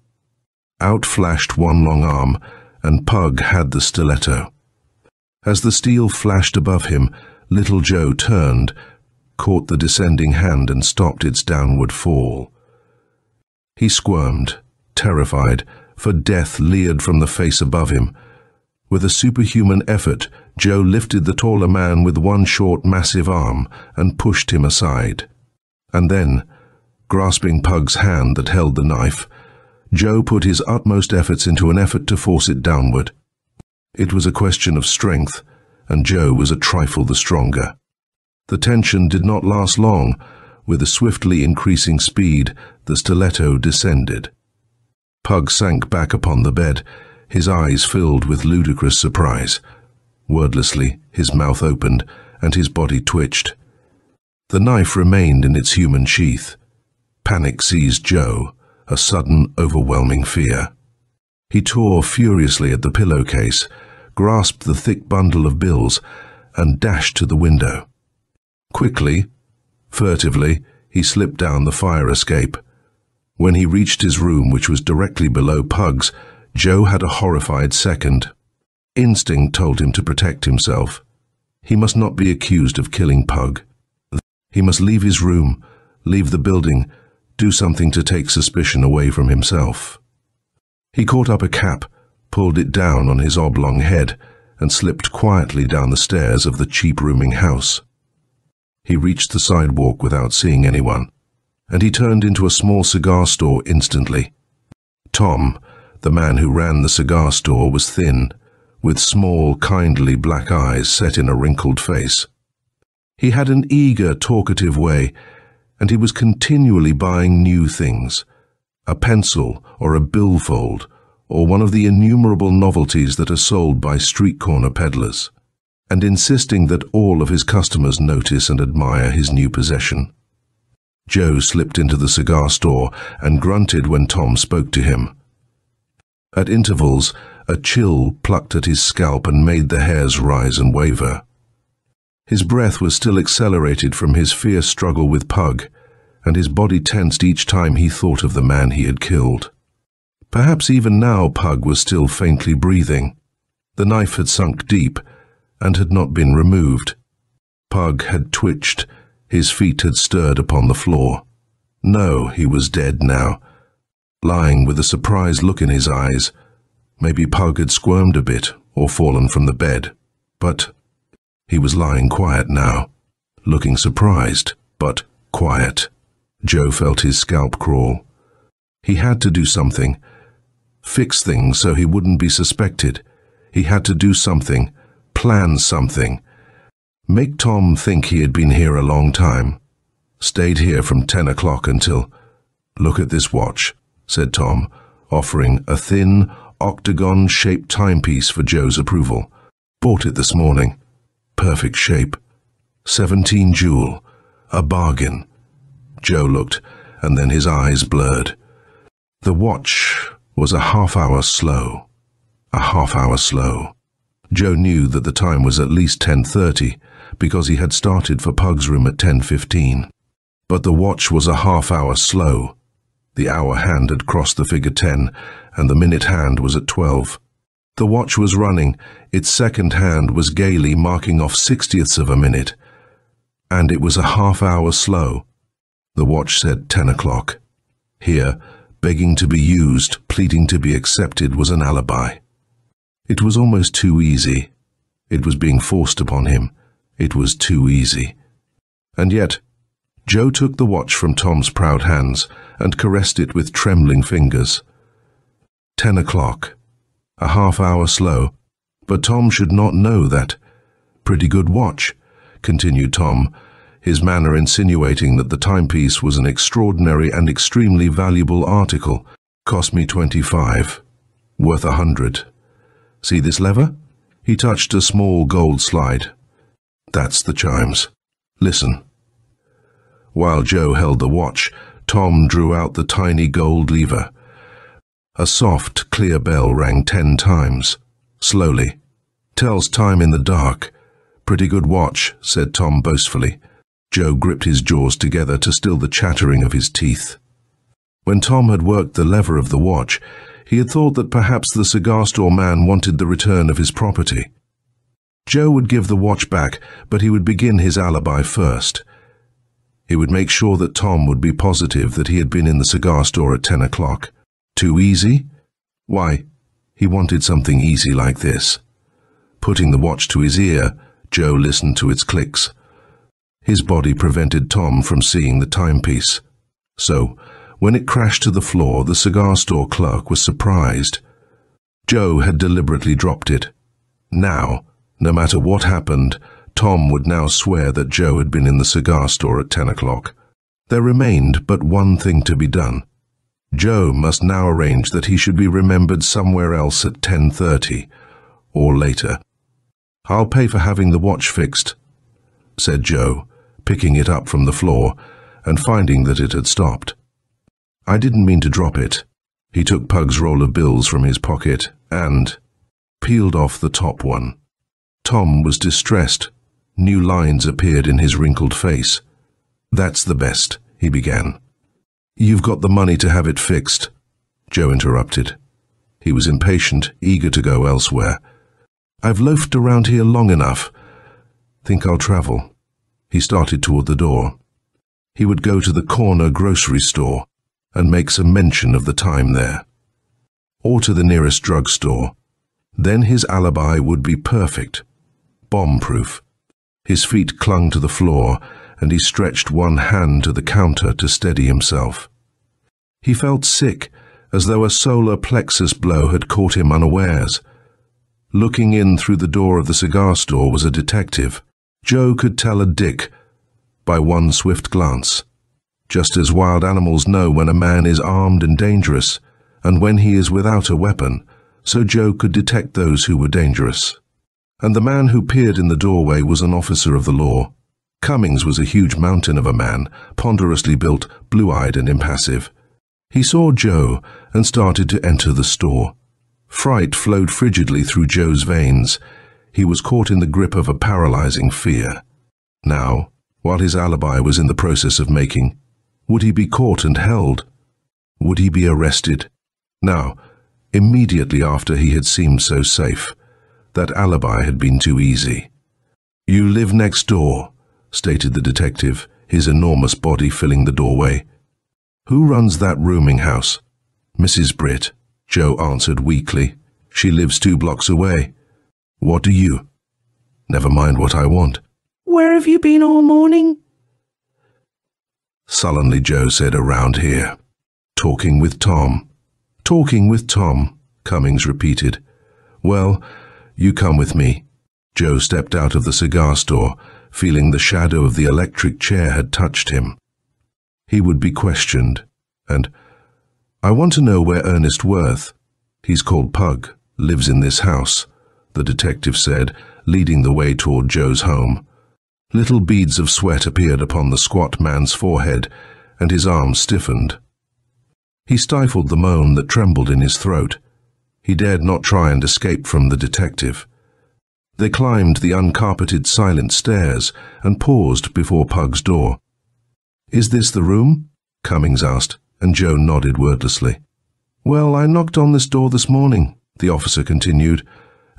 Out flashed one long arm, and Pug had the stiletto. As the steel flashed above him, little Joe turned, caught the descending hand and stopped its downward fall. He squirmed, terrified, for death leered from the face above him. With a superhuman effort, Joe lifted the taller man with one short, massive arm and pushed him aside. And then, grasping Pug's hand that held the knife, Joe put his utmost efforts into an effort to force it downward. It was a question of strength, and Joe was a trifle the stronger. The tension did not last long. With a swiftly increasing speed, the stiletto descended. Pug sank back upon the bed, his eyes filled with ludicrous surprise. Wordlessly, his mouth opened, and his body twitched. The knife remained in its human sheath. Panic seized Joe, a sudden, overwhelming fear. He tore furiously at the pillowcase, grasped the thick bundle of bills, and dashed to the window. Quickly, furtively, he slipped down the fire escape. When he reached his room, which was directly below Pug's, Joe had a horrified second. Instinct told him to protect himself. He must not be accused of killing Pug. He must leave his room, leave the building, do something to take suspicion away from himself. He caught up a cap, pulled it down on his oblong head, and slipped quietly down the stairs of the cheap-rooming house. He reached the sidewalk without seeing anyone, and he turned into a small cigar store instantly. Tom, the man who ran the cigar store, was thin, with small, kindly black eyes set in a wrinkled face. He had an eager, talkative way, and he was continually buying new things, a pencil or a billfold, or one of the innumerable novelties that are sold by street-corner peddlers, and insisting that all of his customers notice and admire his new possession. Joe slipped into the cigar store and grunted when Tom spoke to him. At intervals, a chill plucked at his scalp and made the hairs rise and waver. His breath was still accelerated from his fierce struggle with Pug, and his body tensed each time he thought of the man he had killed. Perhaps even now Pug was still faintly breathing. The knife had sunk deep and had not been removed. Pug had twitched, his feet had stirred upon the floor. No, he was dead now, lying with a surprised look in his eyes. Maybe Pug had squirmed a bit or fallen from the bed, but he was lying quiet now, looking surprised, but quiet. Joe felt his scalp crawl. He had to do something. Fix things so he wouldn't be suspected. He had to do something, plan something. Make Tom think he had been here a long time. Stayed here from 10 o'clock until... Look at this watch, said Tom, offering a thin, octagon-shaped timepiece for Joe's approval. Bought it this morning. Perfect shape. 17 jewel. A bargain. Joe looked, and then his eyes blurred. The watch was a half-hour slow. A half-hour slow. Joe knew that the time was at least 10:30, because he had started for Pug's room at 10:15. But the watch was a half-hour slow. The hour hand had crossed the figure 10, and the minute hand was at 12. The watch was running, its second hand was gaily marking off 60ths of a minute. And it was a half-hour slow. The watch said 10 o'clock. Here, begging to be used, pleading to be accepted, was an alibi. It was almost too easy. It was being forced upon him. It was too easy. And yet, Joe took the watch from Tom's proud hands and caressed it with trembling fingers. 10 o'clock. A half-hour slow. But Tom should not know that. Pretty good watch, continued Tom, his manner insinuating that the timepiece was an extraordinary and extremely valuable article. Cost me 25. Worth 100. See this lever? He touched a small gold slide. That's the chimes. Listen. While Joe held the watch, Tom drew out the tiny gold lever. A soft, clear bell rang 10 times. Slowly. Tells time in the dark. Pretty good watch, said Tom boastfully. Joe gripped his jaws together to still the chattering of his teeth. When Tom had worked the lever of the watch, he had thought that perhaps the cigar store man wanted the return of his property. Joe would give the watch back, but he would begin his alibi first. He would make sure that Tom would be positive that he had been in the cigar store at 10 o'clock. Too easy? Why, he wanted something easy like this. Putting the watch to his ear, Joe listened to its clicks. His body prevented Tom from seeing the timepiece. So, when it crashed to the floor, the cigar store clerk was surprised. Joe had deliberately dropped it. Now, no matter what happened, Tom would now swear that Joe had been in the cigar store at 10 o'clock. There remained but one thing to be done. Joe must now arrange that he should be remembered somewhere else at 10:30, or later. I'll pay for having the watch fixed, said Joe, picking it up from the floor and finding that it had stopped. I didn't mean to drop it. He took Pug's roll of bills from his pocket and peeled off the top one. Tom was distressed. New lines appeared in his wrinkled face. That's the best, he began. You've got the money to have it fixed, Joe interrupted. He was impatient, eager to go elsewhere. I've loafed around here long enough. Think I'll travel. He started toward the door. He would go to the corner grocery store and make some mention of the time there. Or to the nearest drugstore. Then his alibi would be perfect. Bomb-proof. His feet clung to the floor, and he stretched one hand to the counter to steady himself. He felt sick, as though a solar plexus blow had caught him unawares. Looking in through the door of the cigar store was a detective. Joe could tell a dick by one swift glance. Just as wild animals know when a man is armed and dangerous, and when he is without a weapon, so Joe could detect those who were dangerous. And the man who peered in the doorway was an officer of the law. Cummings was a huge mountain of a man, ponderously built, blue-eyed and impassive. He saw Joe and started to enter the store. Fright flowed frigidly through Joe's veins. He was caught in the grip of a paralyzing fear. Now, while his alibi was in the process of making, would he be caught and held? Would he be arrested? Now, immediately after he had seemed so safe, that alibi had been too easy. You live next door, stated the detective, his enormous body filling the doorway. Who runs that rooming house? Mrs. Britt, Joe answered weakly. She lives 2 blocks away. What do you? Never mind what I want. Where have you been all morning? Sullenly Joe said, around here. Talking with Tom. Talking with Tom, Cummings repeated. Well, you come with me. Joe stepped out of the cigar store, feeling the shadow of the electric chair had touched him. He would be questioned, and, "I want to know where Ernest Worth, he's called Pug, lives in this house," the detective said, leading the way toward Joe's home. Little beads of sweat appeared upon the squat man's forehead, and his arms stiffened. He stifled the moan that trembled in his throat. He dared not try and escape from the detective. They climbed the uncarpeted silent stairs and paused before Pug's door. "Is this the room?" Cummings asked, and Joe nodded wordlessly. "Well, I knocked on this door this morning," the officer continued,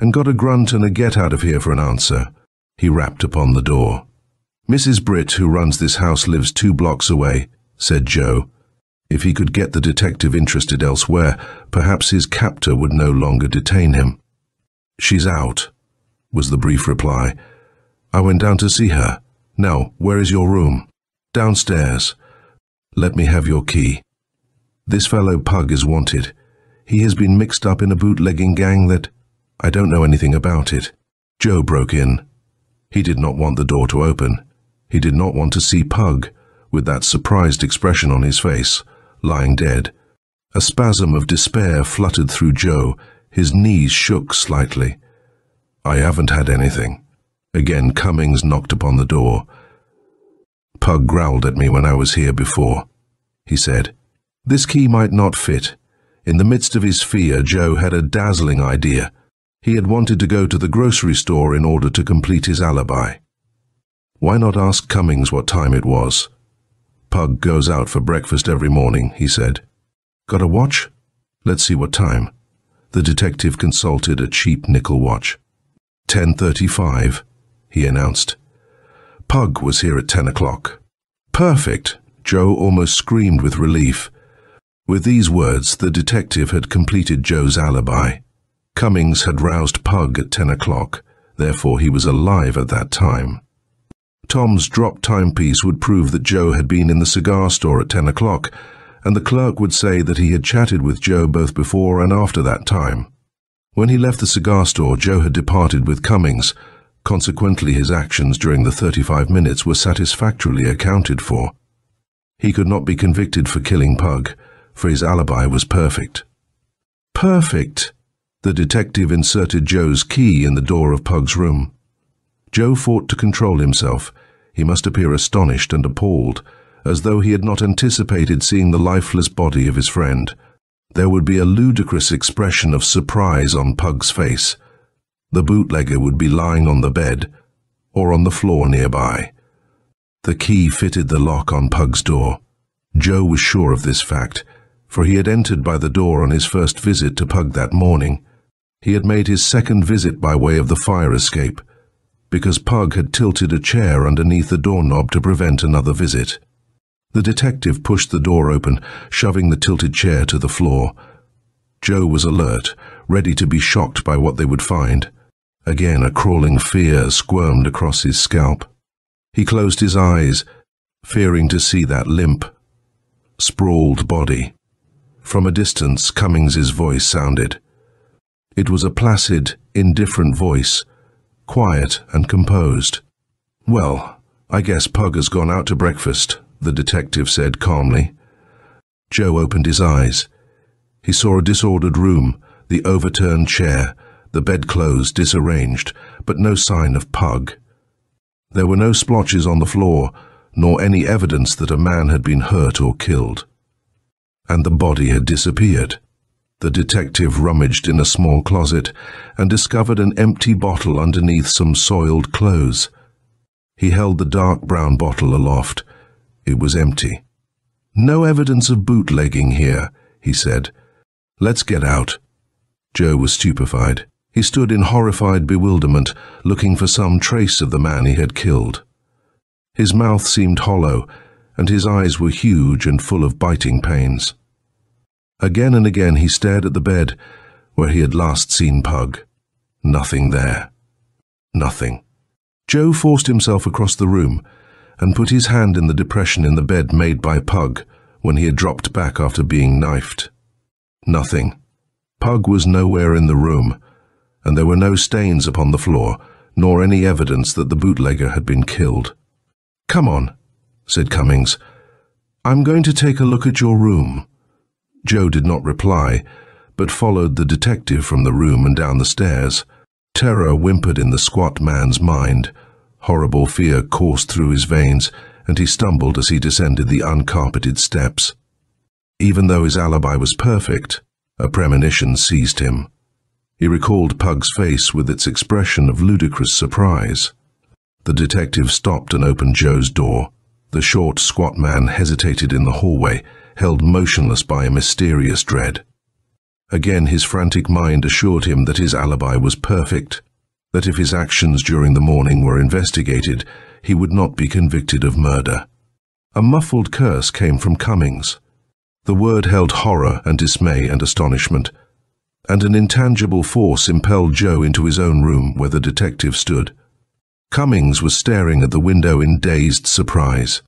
"and got a grunt and a get out of here for an answer." He rapped upon the door. "Mrs. Britt, who runs this house, lives 2 blocks away," said Joe. If he could get the detective interested elsewhere, perhaps his captor would no longer detain him. "She's out," was the brief reply. "I went down to see her. Now, where is your room?" "Downstairs." "Let me have your key." "This fellow Pug is wanted. He has been mixed up in a bootlegging gang that—" "I don't know anything about it." Joe broke in. He did not want the door to open. He did not want to see Pug, with that surprised expression on his face, lying dead. A spasm of despair fluttered through Joe. His knees shook slightly. "I haven't had anything." Again Cummings knocked upon the door. "Pug growled at me when I was here before," he said. This key might not fit. In the midst of his fear, Joe had a dazzling idea. He had wanted to go to the grocery store in order to complete his alibi. Why not ask Cummings what time it was? "Pug goes out for breakfast every morning," he said. "Got a watch? Let's see what time." The detective consulted a cheap nickel watch. 10:35, he announced. "Pug was here at 10 o'clock. "Perfect!" Joe almost screamed with relief. With these words, the detective had completed Joe's alibi. Cummings had roused Pug at 10 o'clock, therefore he was alive at that time. Tom's dropped timepiece would prove that Joe had been in the cigar store at 10 o'clock, and the clerk would say that he had chatted with Joe both before and after that time. When he left the cigar store, Joe had departed with Cummings. Consequently, his actions during the 35 minutes were satisfactorily accounted for. He could not be convicted for killing Pug, for his alibi was perfect. Perfect! The detective inserted Joe's key in the door of Pug's room. Joe fought to control himself. He must appear astonished and appalled, as though he had not anticipated seeing the lifeless body of his friend. There would be a ludicrous expression of surprise on Pug's face. The bootlegger would be lying on the bed, or on the floor nearby. The key fitted the lock on Pug's door. Joe was sure of this fact, for he had entered by the door on his first visit to Pug that morning. He had made his second visit by way of the fire escape, because Pug had tilted a chair underneath the doorknob to prevent another visit. The detective pushed the door open, shoving the tilted chair to the floor. Joe was alert, ready to be shocked by what they would find. Again, a crawling fear squirmed across his scalp. He closed his eyes, fearing to see that limp, sprawled body. From a distance, Cummings's voice sounded. It was a placid, indifferent voice, quiet and composed. "Well, I guess Pug has gone out to breakfast," the detective said calmly. Joe opened his eyes. He saw a disordered room, the overturned chair, the bedclothes disarranged, but no sign of Pug. There were no splotches on the floor, nor any evidence that a man had been hurt or killed. And the body had disappeared. The detective rummaged in a small closet and discovered an empty bottle underneath some soiled clothes. He held the dark brown bottle aloft. It was empty. "No evidence of bootlegging here," he said. "Let's get out." Joe was stupefied. He stood in horrified bewilderment, looking for some trace of the man he had killed. His mouth seemed hollow, and his eyes were huge and full of biting pains. Again and again he stared at the bed where he had last seen Pug. Nothing there. Nothing. Joe forced himself across the room and put his hand in the depression in the bed made by Pug when he had dropped back after being knifed. Nothing. Pug was nowhere in the room, and there were no stains upon the floor, nor any evidence that the bootlegger had been killed. "Come on," said Cummings. "I'm going to take a look at your room." Joe did not reply, but followed the detective from the room and down the stairs. Terror whimpered in the squat man's mind. Horrible fear coursed through his veins, and he stumbled as he descended the uncarpeted steps. Even though his alibi was perfect, a premonition seized him. He recalled Pug's face with its expression of ludicrous surprise. The detective stopped and opened Joe's door. The short, squat man hesitated in the hallway, held motionless by a mysterious dread. Again his frantic mind assured him that his alibi was perfect, that if his actions during the morning were investigated, he would not be convicted of murder. A muffled curse came from Cummings. The word held horror and dismay and astonishment, and an intangible force impelled Joe into his own room where the detective stood. Cummings was staring at the window in dazed surprise.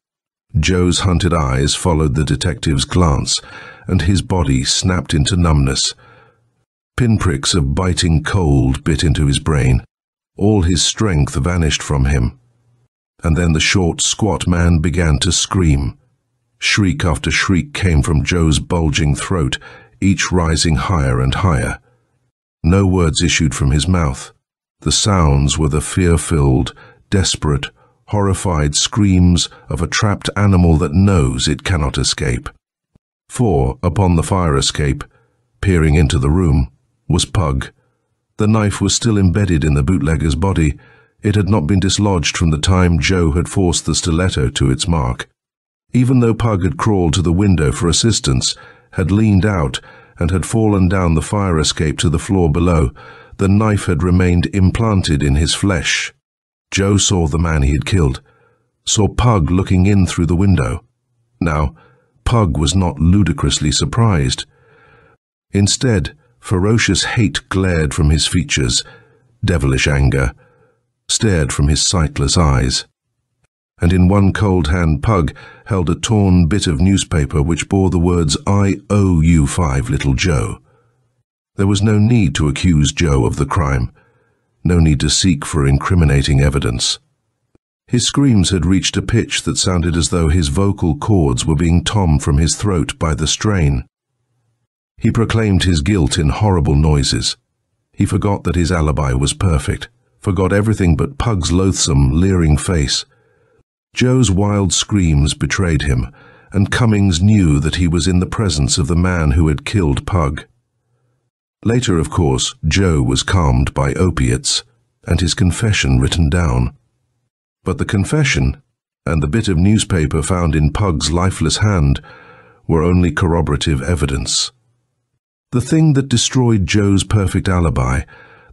Joe's hunted eyes followed the detective's glance, and his body snapped into numbness. Pinpricks of biting cold bit into his brain. All his strength vanished from him. And then the short, squat man began to scream. Shriek after shriek came from Joe's bulging throat, each rising higher and higher. No words issued from his mouth. The sounds were the fear-filled, desperate, horrified screams of a trapped animal that knows it cannot escape. For, upon the fire escape, peering into the room, was Pug. The knife was still embedded in the bootlegger's body. It had not been dislodged from the time Joe had forced the stiletto to its mark. Even though Pug had crawled to the window for assistance, had leaned out, and had fallen down the fire escape to the floor below, the knife had remained implanted in his flesh. Joe saw the man he had killed, saw Pug looking in through the window. Now, Pug was not ludicrously surprised. Instead, ferocious hate glared from his features, devilish anger stared from his sightless eyes. And in one cold hand Pug held a torn bit of newspaper which bore the words, "I owe you 5, little Joe." There was no need to accuse Joe of the crime, no need to seek for incriminating evidence. His screams had reached a pitch that sounded as though his vocal cords were being torn from his throat by the strain. He proclaimed his guilt in horrible noises. He forgot that his alibi was perfect, forgot everything but Pug's loathsome, leering face. Joe's wild screams betrayed him, and Cummings knew that he was in the presence of the man who had killed Pug. Later, of course, Joe was calmed by opiates, and his confession written down. But the confession, and the bit of newspaper found in Pug's lifeless hand, were only corroborative evidence. The thing that destroyed Joe's perfect alibi,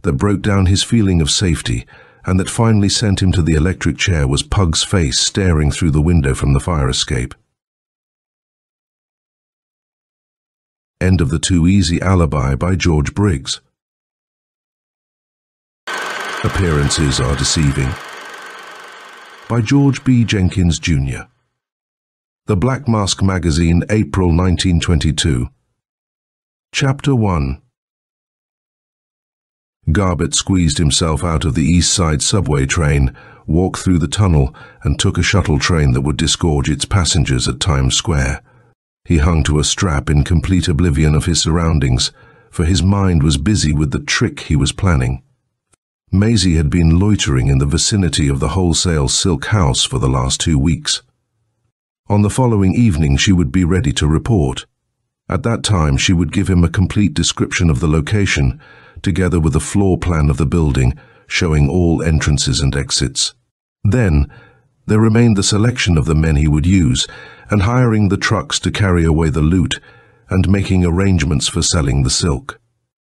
that broke down his feeling of safety, and that finally sent him to the electric chair was Pug's face staring through the window from the fire escape. End of The Too Easy Alibi by George Briggs. Appearances are deceiving. By George B. Jenkins, Jr. The Black Mask Magazine, April 1922. Chapter 1. Garbutt squeezed himself out of the East Side subway train, walked through the tunnel, and took a shuttle train that would disgorge its passengers at Times Square. He hung to a strap in complete oblivion of his surroundings, for his mind was busy with the trick he was planning. Maisie had been loitering in the vicinity of the wholesale silk house for the last 2 weeks. On the following evening she would be ready to report. At that time she would give him a complete description of the location, together with a floor plan of the building, showing all entrances and exits. Then, there remained the selection of the men he would use, and hiring the trucks to carry away the loot, and making arrangements for selling the silk.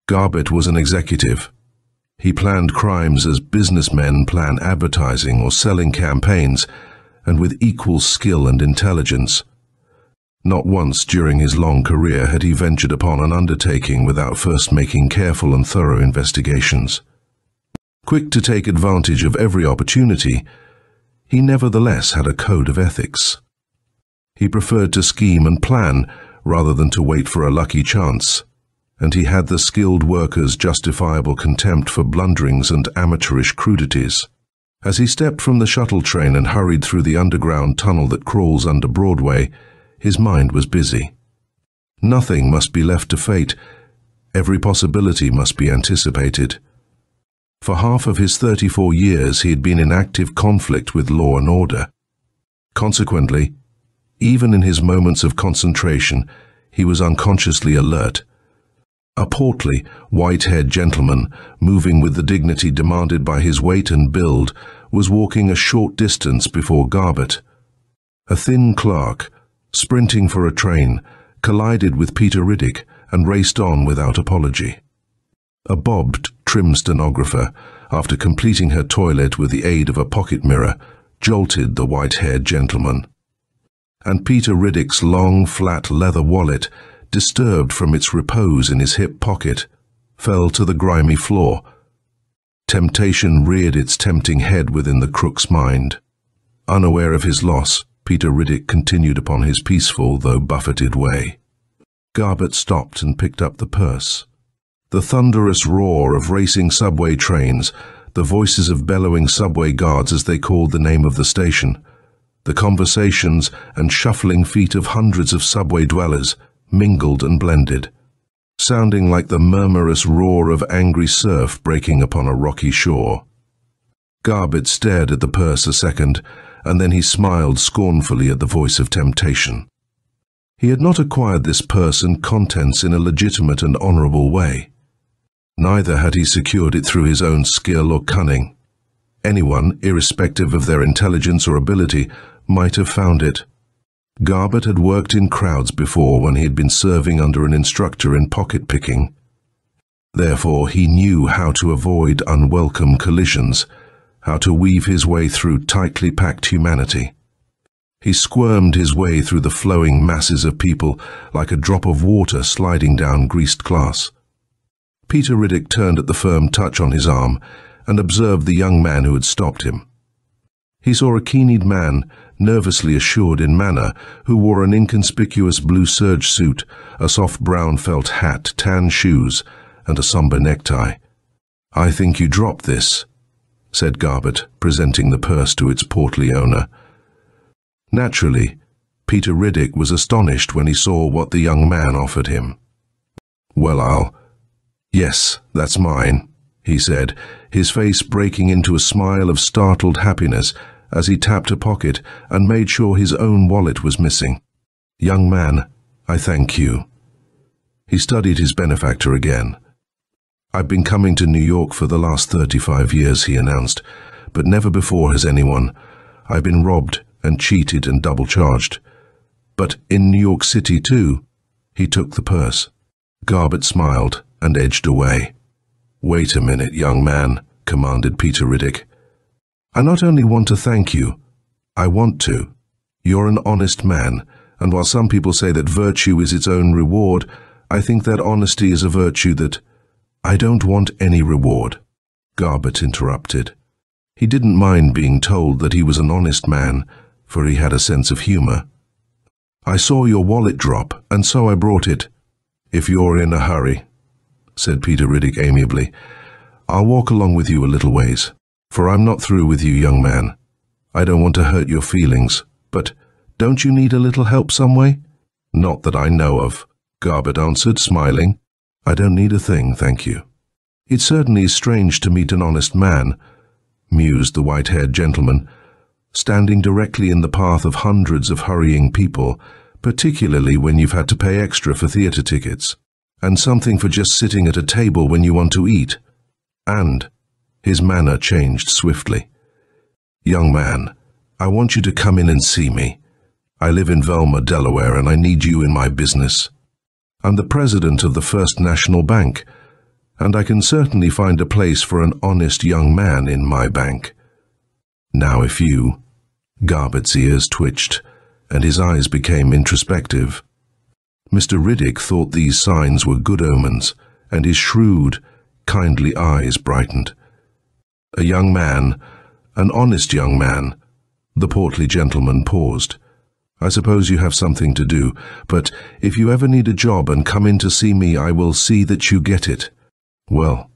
Garbutt was an executive. He planned crimes as businessmen plan advertising or selling campaigns, and with equal skill and intelligence. Not once during his long career had he ventured upon an undertaking without first making careful and thorough investigations. Quick to take advantage of every opportunity, he nevertheless had a code of ethics. He preferred to scheme and plan rather than to wait for a lucky chance, and he had the skilled worker's justifiable contempt for blunderings and amateurish crudities. As he stepped from the shuttle train and hurried through the underground tunnel that crawls under Broadway, his mind was busy. Nothing must be left to fate. Every possibility must be anticipated. For half of his 34 years he had been in active conflict with law and order. Consequently, even in his moments of concentration, he was unconsciously alert. A portly, white-haired gentleman, moving with the dignity demanded by his weight and build, was walking a short distance before Garbutt. A thin clerk, sprinting for a train, collided with Peter Riddick and raced on without apology. A bobbed, trim stenographer, after completing her toilet with the aid of a pocket mirror, jolted the white-haired gentleman. And Peter Riddick's long, flat leather wallet, disturbed from its repose in his hip pocket, fell to the grimy floor. Temptation reared its tempting head within the crook's mind. Unaware of his loss, Peter Riddick continued upon his peaceful, though buffeted way. Garbutt stopped and picked up the purse. The thunderous roar of racing subway trains, the voices of bellowing subway guards as they called the name of the station, the conversations and shuffling feet of hundreds of subway dwellers mingled and blended, sounding like the murmurous roar of angry surf breaking upon a rocky shore. Garbutt stared at the purse a second, and then he smiled scornfully at the voice of temptation. He had not acquired this purse and contents in a legitimate and honorable way. Neither had he secured it through his own skill or cunning. Anyone, irrespective of their intelligence or ability, might have found it. Garbutt had worked in crowds before when he had been serving under an instructor in pocket-picking. Therefore, he knew how to avoid unwelcome collisions, how to weave his way through tightly packed humanity. He squirmed his way through the flowing masses of people like a drop of water sliding down greased glass. Peter Riddick turned at the firm touch on his arm and observed the young man who had stopped him. He saw a keen-eyed man, nervously assured in manner, who wore an inconspicuous blue serge suit, a soft brown felt hat, tan shoes, and a somber necktie. "I think you dropped this," said Garbutt, presenting the purse to its portly owner. Naturally, Peter Riddick was astonished when he saw what the young man offered him. "Well, yes, that's mine," he said, his face breaking into a smile of startled happiness as he tapped a pocket and made sure his own wallet was missing. "Young man, I thank you." He studied his benefactor again. "I've been coming to New York for the last 35 years, he announced, "but never before has anyone. I've been robbed and cheated and double-charged. But in New York City, too." He took the purse. Garbutt smiled and edged away. "Wait a minute, young man," commanded Peter Riddick. "I not only want to thank you, I want to. You're an honest man, and while some people say that virtue is its own reward, I think that honesty is a virtue that—" "I don't want any reward," Garbutt interrupted. He didn't mind being told that he was an honest man, for he had a sense of humor. "I saw your wallet drop, and so I brought it." "If you're in a hurry," said Peter Riddick amiably, "I'll walk along with you a little ways, for I'm not through with you, young man. I don't want to hurt your feelings, but don't you need a little help some way?" "Not that I know of," Garbutt answered, smiling. "I don't need a thing, thank you." "It certainly is strange to meet an honest man," mused the white-haired gentleman, "standing directly in the path of hundreds of hurrying people, particularly when you've had to pay extra for theater tickets, and something for just sitting at a table when you want to eat. And," his manner changed swiftly, "young man, I want you to come in and see me. I live in Velma, Delaware, and I need you in my business. I'm the president of the First National Bank, and I can certainly find a place for an honest young man in my bank. Now if you—" Garbutt's ears twitched, and his eyes became introspective. Mr. Riddick thought these signs were good omens, and his shrewd, kindly eyes brightened. "A young man, an honest young man," the portly gentleman paused. I suppose you have something to do, but if you ever need a job and come in to see me, I will see that you get it." "Well,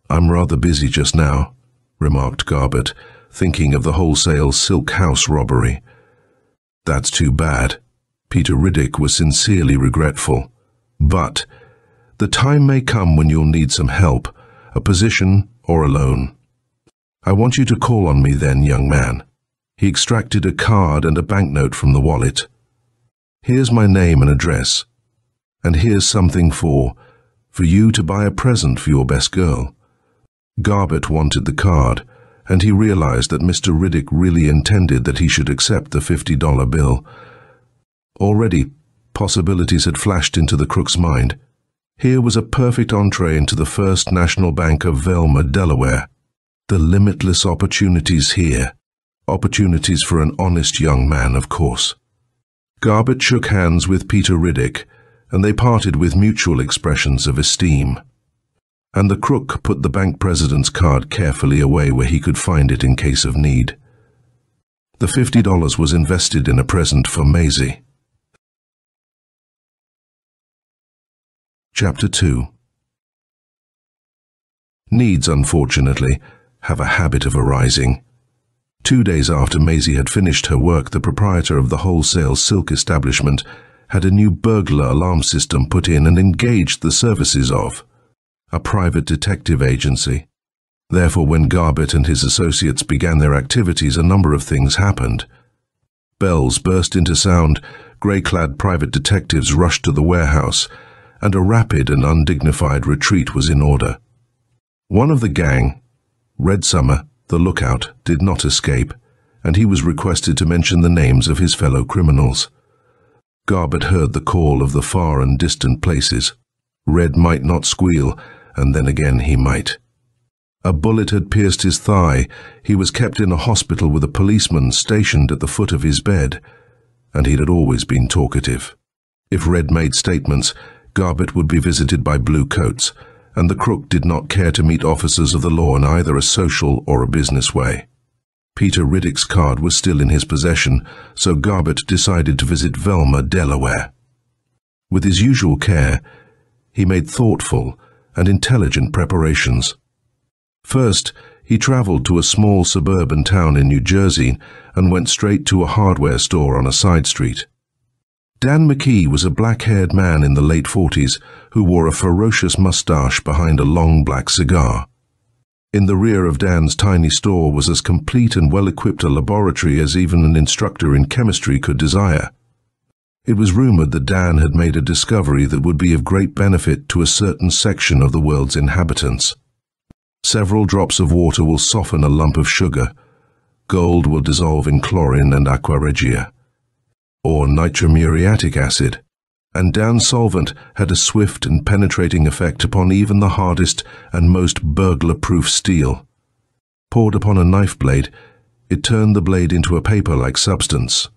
I'm rather busy just now," remarked Garbutt, thinking of the wholesale silk house robbery. "That's too bad." Peter Riddick was sincerely regretful. "But the time may come when you'll need some help, a position or a loan. I want you to call on me then, young man." He extracted a card and a banknote from the wallet. "Here's my name and address. And here's something for you to buy a present for your best girl." Garbutt wanted the card, and he realized that Mr. Riddick really intended that he should accept the $50 bill. Already, possibilities had flashed into the crook's mind. Here was a perfect entree into the First National Bank of Velma, Delaware. The limitless opportunities here. Opportunities for an honest young man, of course. Garbutt shook hands with Peter Riddick, and they parted with mutual expressions of esteem. And the crook put the bank president's card carefully away where he could find it in case of need. The $50 was invested in a present for Maisie. Chapter 2. Needs, unfortunately, have a habit of arising. 2 days after Maisie had finished her work, the proprietor of the wholesale silk establishment had a new burglar alarm system put in and engaged the services of a private detective agency. Therefore, when Garbutt and his associates began their activities, a number of things happened. Bells burst into sound, grey-clad private detectives rushed to the warehouse, and a rapid and undignified retreat was in order. One of the gang, Red Summer, the lookout, did not escape, and he was requested to mention the names of his fellow criminals. Garbutt heard the call of the far and distant places. Red might not squeal, and then again he might. A bullet had pierced his thigh. He was kept in a hospital with a policeman stationed at the foot of his bed, and he had always been talkative. If Red made statements, Garbutt would be visited by blue coats, and the crook did not care to meet officers of the law in either a social or a business way. Peter Riddick's card was still in his possession, so Garbutt decided to visit Velma, Delaware. With his usual care, he made thoughtful and intelligent preparations. First, he traveled to a small suburban town in New Jersey and went straight to a hardware store on a side street. Dan McKee was a black-haired man in the late 40s who wore a ferocious mustache behind a long black cigar. In the rear of Dan's tiny store was as complete and well-equipped a laboratory as even an instructor in chemistry could desire. It was rumored that Dan had made a discovery that would be of great benefit to a certain section of the world's inhabitants. Several drops of water will soften a lump of sugar. Gold will dissolve in chlorine and aqua regia, or nitromuriatic acid, and Dan's solvent had a swift and penetrating effect upon even the hardest and most burglar-proof steel. Poured upon a knife blade, it turned the blade into a paper-like substance.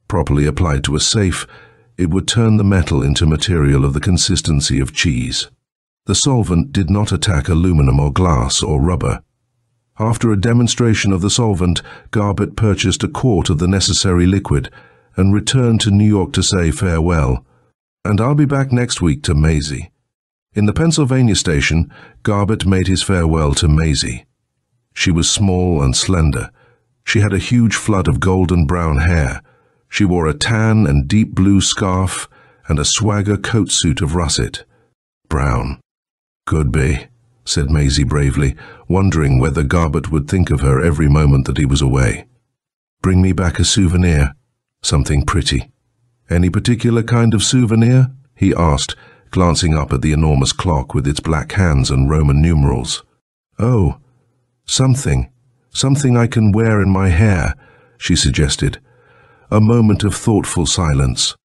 Properly applied to a safe, it would turn the metal into material of the consistency of cheese. The solvent did not attack aluminum or glass or rubber. After a demonstration of the solvent, Garbutt purchased a quart of the necessary liquid and returned to New York to say farewell. "And I'll be back next week to Maisie." In the Pennsylvania station, Garbutt made his farewell to Maisie. She was small and slender. She had a huge flood of golden brown hair. She wore a tan and deep blue scarf and a swagger coat suit of russet brown. "Could be," said Maisie bravely, wondering whether Garbutt would think of her every moment that he was away. "Bring me back a souvenir. Something pretty." "Any particular kind of souvenir?" he asked, glancing up at the enormous clock with its black hands and Roman numerals. "Oh, something I can wear in my hair," she suggested. A moment of thoughtful silence.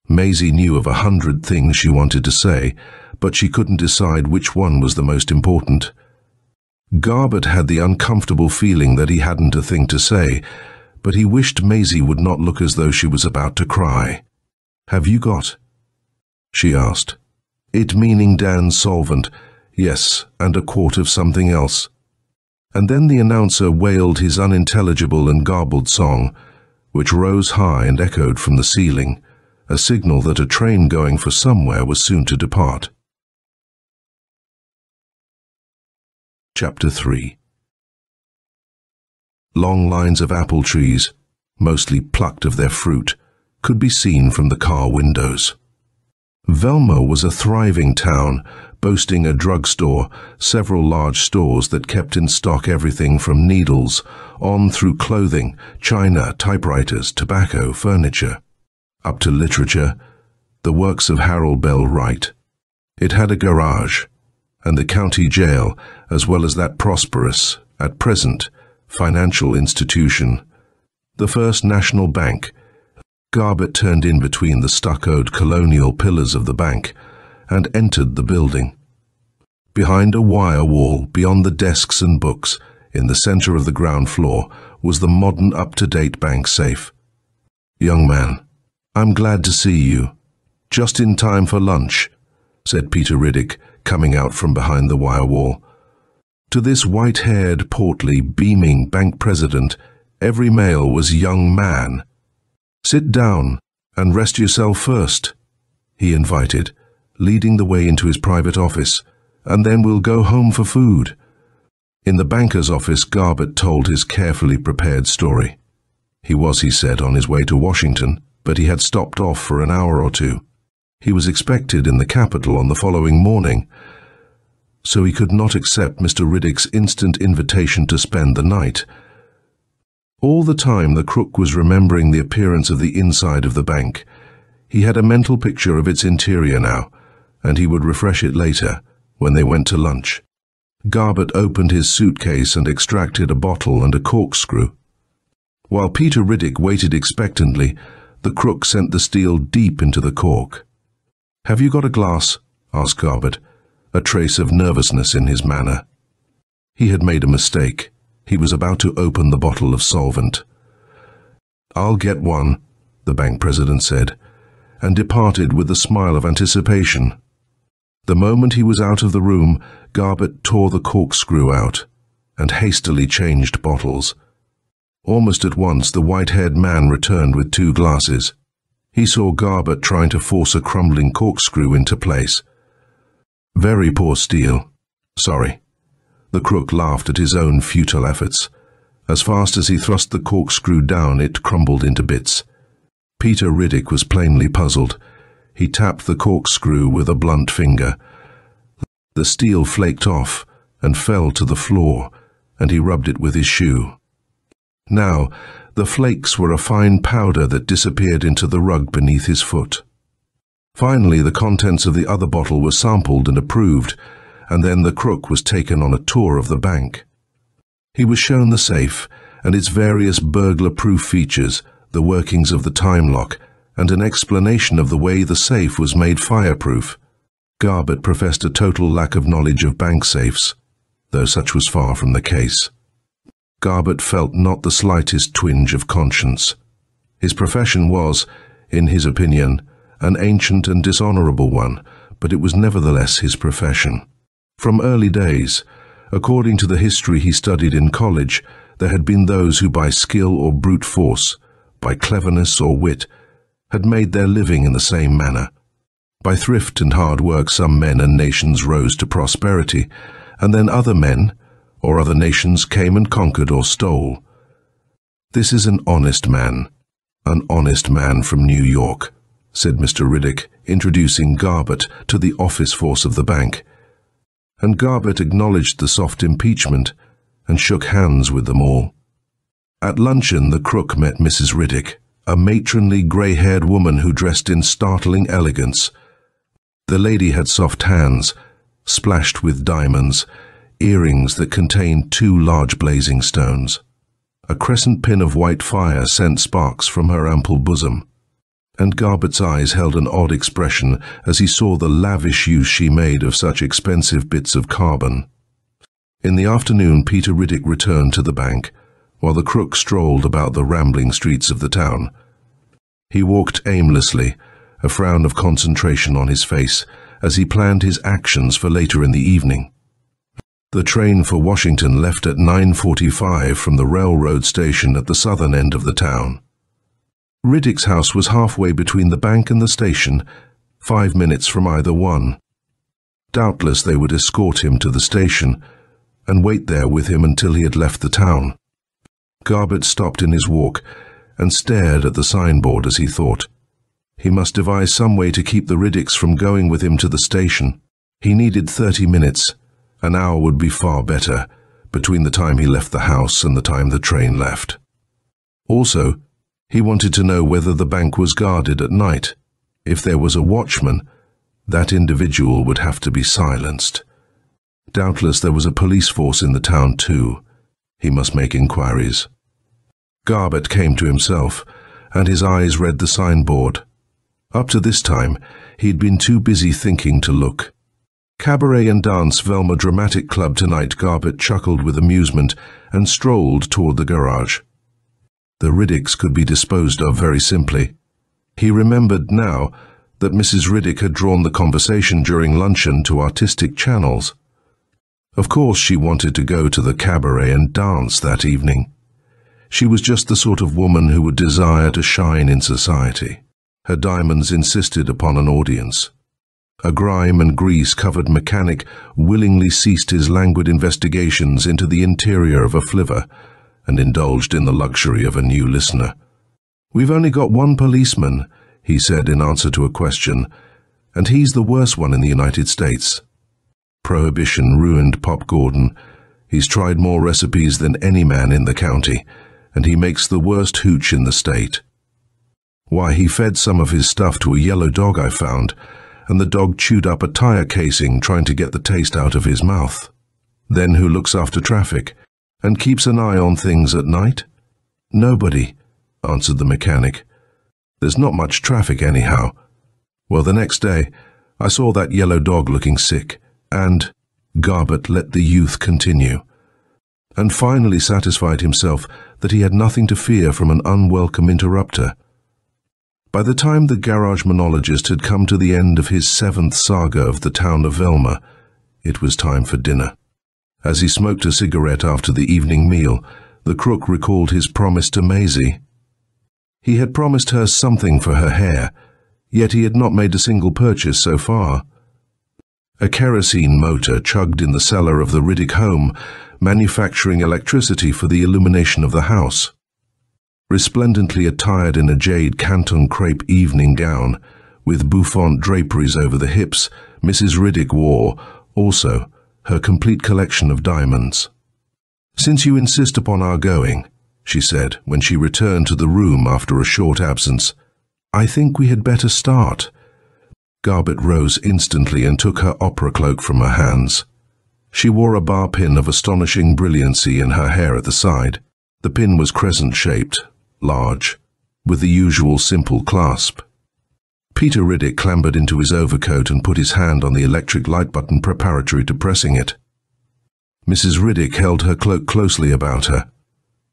Maisie knew of 100 things she wanted to say, but she couldn't decide which one was the most important. Garbutt had the uncomfortable feeling that he hadn't a thing to say, but he wished Maisie would not look as though she was about to cry. "Have you got?" she asked. It meaning Dan's solvent, yes, and a quart of something else. And then the announcer wailed his unintelligible and garbled song, which rose high and echoed from the ceiling, a signal that a train going for somewhere was soon to depart. Chapter 3. Long lines of apple trees, mostly plucked of their fruit, could be seen from the car windows. Velmo was a thriving town, boasting a drugstore, several large stores that kept in stock everything from needles on through clothing, china, typewriters, tobacco, furniture, up to literature, the works of Harold Bell Wright. It had a garage, and the county jail, as well as that prosperous, at present, financial institution, the First National Bank. Garbutt turned in between the stuccoed colonial pillars of the bank and entered the building. Behind a wire wall, beyond the desks and books, in the center of the ground floor, was the modern up-to-date bank safe. "Young man, I'm glad to see you. Just in time for lunch," said Peter Riddick, coming out from behind the wire wall. To this white-haired, portly, beaming bank president, every male was young man. "Sit down and rest yourself first," he invited, leading the way into his private office, "and then we'll go home for food." In the banker's office, Garbutt told his carefully prepared story. He was, he said, on his way to Washington, but he had stopped off for an hour or two. He was expected in the capital on the following morning, so he could not accept Mr. Riddick's instant invitation to spend the night. All the time the crook was remembering the appearance of the inside of the bank. He had a mental picture of its interior now, and he would refresh it later, when they went to lunch. Garbutt opened his suitcase and extracted a bottle and a corkscrew. While Peter Riddick waited expectantly, the crook sent the steel deep into the cork. "Have you got a glass?" asked Garbutt, a trace of nervousness in his manner. He had made a mistake. He was about to open the bottle of solvent. "I'll get one," the bank president said, and departed with a smile of anticipation. The moment he was out of the room, Garbutt tore the corkscrew out and hastily changed bottles. Almost at once, the white-haired man returned with 2 glasses. He saw Garbutt trying to force a crumbling corkscrew into place. "Very poor steel. Sorry." The crook laughed at his own futile efforts. As fast as he thrust the corkscrew down, it crumbled into bits. Peter Riddick was plainly puzzled. He tapped the corkscrew with a blunt finger. The steel flaked off and fell to the floor, and he rubbed it with his shoe. Now, the flakes were a fine powder that disappeared into the rug beneath his foot. Finally, the contents of the other bottle were sampled and approved, and then the crook was taken on a tour of the bank. He was shown the safe and its various burglar-proof features, the workings of the time lock, and an explanation of the way the safe was made fireproof. Garbutt professed a total lack of knowledge of bank safes, though such was far from the case. Garbutt felt not the slightest twinge of conscience. His profession was, in his opinion, an ancient and dishonorable one, but it was nevertheless his profession. From early days, according to the history he studied in college, there had been those who by skill or brute force, by cleverness or wit, had made their living in the same manner. By thrift and hard work some men and nations rose to prosperity, and then other men, or other nations, came and conquered or stole. "This is an honest man from New York," said Mr. Riddick, introducing Garbutt to the office force of the bank. And Garbutt acknowledged the soft impeachment and shook hands with them all. At luncheon, the crook met Mrs. Riddick, a matronly, grey-haired woman who dressed in startling elegance. The lady had soft hands, splashed with diamonds, earrings that contained 2 large blazing stones. A crescent pin of white fire sent sparks from her ample bosom, and Garbutt's eyes held an odd expression as he saw the lavish use she made of such expensive bits of carbon. In the afternoon, Peter Riddick returned to the bank, while the crook strolled about the rambling streets of the town. He walked aimlessly, a frown of concentration on his face, as he planned his actions for later in the evening. The train for Washington left at 9:45 from the railroad station at the southern end of the town. Riddick's house was halfway between the bank and the station, 5 minutes from either one. Doubtless they would escort him to the station and wait there with him until he had left the town. Garbutt stopped in his walk and stared at the signboard as he thought. He must devise some way to keep the Riddicks from going with him to the station. He needed 30 minutes. An hour would be far better, between the time he left the house and the time the train left. Also, he wanted to know whether the bank was guarded at night. If there was a watchman, that individual would have to be silenced. Doubtless there was a police force in the town too. He must make inquiries. Garbutt came to himself, and his eyes read the signboard. Up to this time, he'd been too busy thinking to look. Cabaret and Dance Velma Dramatic Club tonight. Garbutt chuckled with amusement and strolled toward the garage. The Riddicks could be disposed of very simply. He remembered now that Mrs. Riddick had drawn the conversation during luncheon to artistic channels. Of course she wanted to go to the cabaret and dance that evening. She was just the sort of woman who would desire to shine in society. Her diamonds insisted upon an audience. A grime and grease-covered mechanic willingly ceased his languid investigations into the interior of a flivver and indulged in the luxury of a new listener. "We've only got one policeman," he said in answer to a question, "and he's the worst one in the United States. Prohibition ruined Pop Gordon. He's tried more recipes than any man in the county, and he makes the worst hooch in the state. Why, he fed some of his stuff to a yellow dog I found, and the dog chewed up a tire casing trying to get the taste out of his mouth. Then who looks after traffic and keeps an eye on things at night?" "Nobody," answered the mechanic. "There's not much traffic anyhow. Well, the next day, I saw that yellow dog looking sick, and—" Garbutt let the youth continue, and finally satisfied himself that he had nothing to fear from an unwelcome interrupter. By the time the garage monologist had come to the end of his 7th saga of the town of Velma, it was time for dinner. As he smoked a cigarette after the evening meal, the crook recalled his promise to Maisie. He had promised her something for her hair, yet he had not made a single purchase so far. A kerosene motor chugged in the cellar of the Riddick home, manufacturing electricity for the illumination of the house. Resplendently attired in a jade Canton crepe evening gown, with bouffant draperies over the hips, Mrs. Riddick wore, also, her complete collection of diamonds. "Since you insist upon our going," she said when she returned to the room after a short absence, "I think we had better start." Garbutt rose instantly and took her opera cloak from her hands. She wore a bar pin of astonishing brilliancy in her hair at the side. The pin was crescent-shaped, large, with the usual simple clasp. Peter Riddick clambered into his overcoat and put his hand on the electric light button preparatory to pressing it. Mrs. Riddick held her cloak closely about her.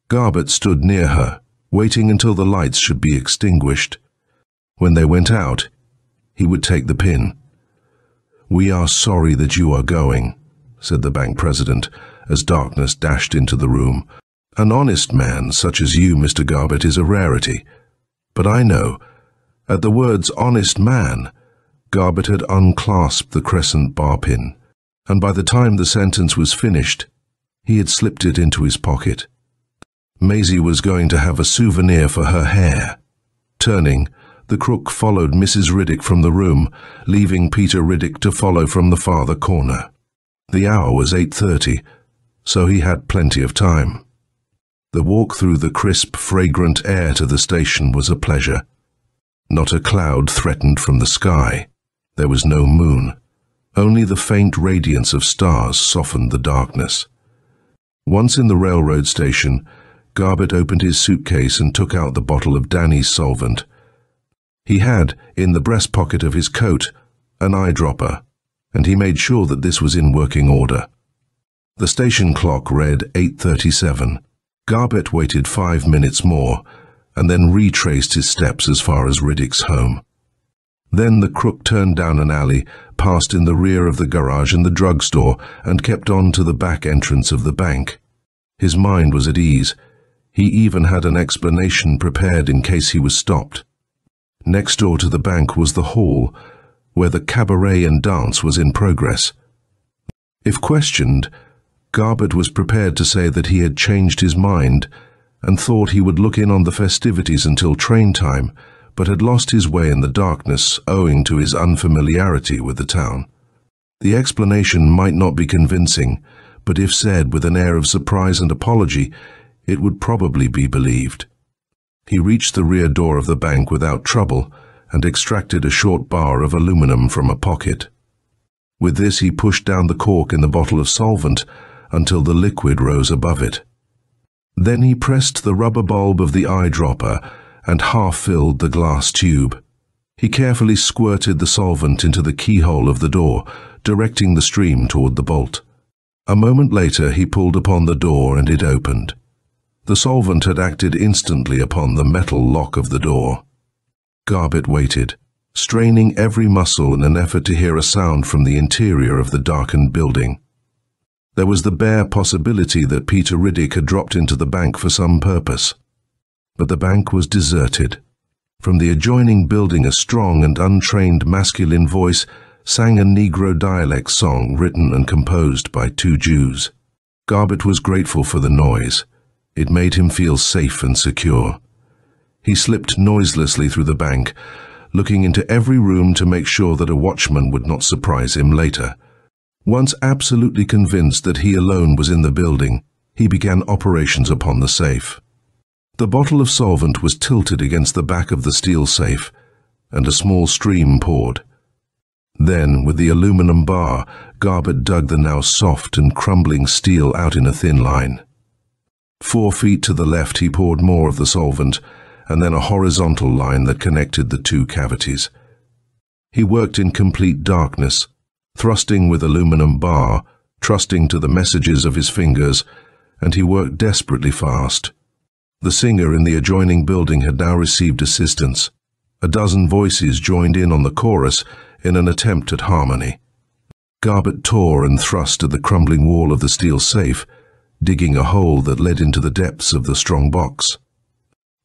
Garbutt stood near her, waiting until the lights should be extinguished. When they went out, he would take the pin. "We are sorry that you are going," said the bank president, as darkness dashed into the room. "An honest man such as you, Mr. Garbutt, is a rarity. But I know." At the words "honest man," Garbutt had unclasped the crescent bar pin, and by the time the sentence was finished, he had slipped it into his pocket. Maisie was going to have a souvenir for her hair. Turning, the crook followed Mrs. Riddick from the room, leaving Peter Riddick to follow from the farther corner. The hour was 8:30, so he had plenty of time. The walk through the crisp, fragrant air to the station was a pleasure. Not a cloud threatened from the sky. There was no moon. Only the faint radiance of stars softened the darkness. Once in the railroad station, Garbutt opened his suitcase and took out the bottle of Danny's solvent. He had, in the breast pocket of his coat, an eyedropper, and he made sure that this was in working order. The station clock read 8:37. Garbutt waited 5 minutes more, and then retraced his steps as far as Riddick's home. Then the crook turned down an alley, passed in the rear of the garage and the drugstore, and kept on to the back entrance of the bank. His mind was at ease. He even had an explanation prepared in case he was stopped. Next door to the bank was the hall, where the cabaret and dance was in progress. If questioned, Garbutt was prepared to say that he had changed his mind and thought he would look in on the festivities until train time, but had lost his way in the darkness owing to his unfamiliarity with the town. The explanation might not be convincing, but if said with an air of surprise and apology, it would probably be believed. He reached the rear door of the bank without trouble and extracted a short bar of aluminum from a pocket. With this he pushed down the cork in the bottle of solvent until the liquid rose above it. Then he pressed the rubber bulb of the eyedropper and half-filled the glass tube. He carefully squirted the solvent into the keyhole of the door, directing the stream toward the bolt. A moment later he pulled upon the door and it opened. The solvent had acted instantly upon the metal lock of the door. Garbutt waited, straining every muscle in an effort to hear a sound from the interior of the darkened building. There was the bare possibility that Peter Riddick had dropped into the bank for some purpose. But the bank was deserted. From the adjoining building a strong and untrained masculine voice sang a Negro dialect song written and composed by two Jews. Garbutt was grateful for the noise. It made him feel safe and secure. He slipped noiselessly through the bank, looking into every room to make sure that a watchman would not surprise him later. Once absolutely convinced that he alone was in the building, he began operations upon the safe. The bottle of solvent was tilted against the back of the steel safe, and a small stream poured. Then, with the aluminum bar, Garbutt dug the now soft and crumbling steel out in a thin line. 4 feet to the left he poured more of the solvent, and then a horizontal line that connected the two cavities. He worked in complete darkness, thrusting with aluminum bar, trusting to the messages of his fingers, and he worked desperately fast. The singer in the adjoining building had now received assistance. A dozen voices joined in on the chorus in an attempt at harmony. Garbutt tore and thrust at the crumbling wall of the steel safe, digging a hole that led into the depths of the strong box.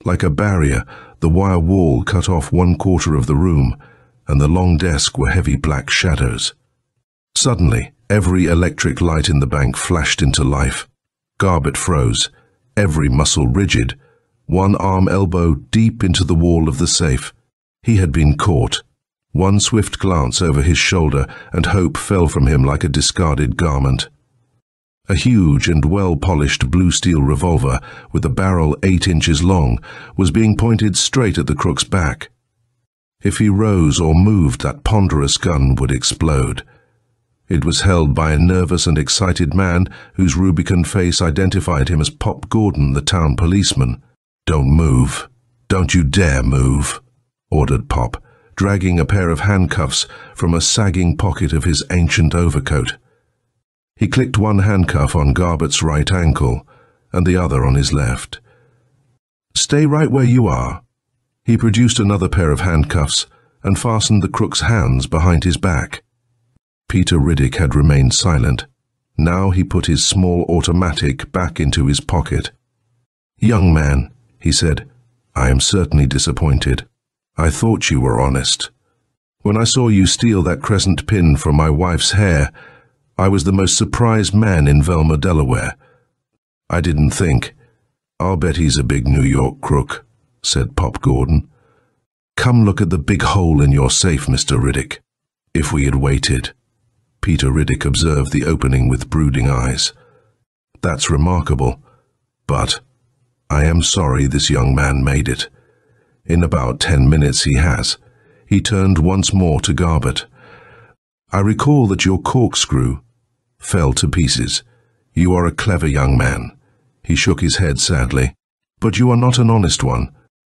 Like a barrier, the wire wall cut off 1/4 of the room, and the long desk were heavy black shadows. Suddenly, every electric light in the bank flashed into life. Garbutt froze, every muscle rigid, one arm elbow deep into the wall of the safe. He had been caught. One swift glance over his shoulder, and hope fell from him like a discarded garment. A huge and well-polished blue steel revolver, with a barrel 8 inches long, was being pointed straight at the crook's back. If he rose or moved, that ponderous gun would explode. It was held by a nervous and excited man whose rubicund face identified him as Pop Gordon, the town policeman. "Don't move. Don't you dare move," ordered Pop, dragging a pair of handcuffs from a sagging pocket of his ancient overcoat. He clicked one handcuff on Garbutt's right ankle and the other on his left. "Stay right where you are." He produced another pair of handcuffs and fastened the crook's hands behind his back. Peter Riddick had remained silent. Now he put his small automatic back into his pocket. "Young man," he said, "I am certainly disappointed. I thought you were honest. When I saw you steal that crescent pin from my wife's hair, I was the most surprised man in Velma, Delaware. I didn't think. I'll bet he's a big New York crook," said Pop Gordon. "Come look at the big hole in your safe, Mr. Riddick. If we had waited." Peter Riddick observed the opening with brooding eyes. "That's remarkable, but I am sorry this young man made it. In about 10 minutes he has." He turned once more to Garbutt. "I recall that your corkscrew fell to pieces. You are a clever young man." He shook his head sadly. "But you are not an honest one."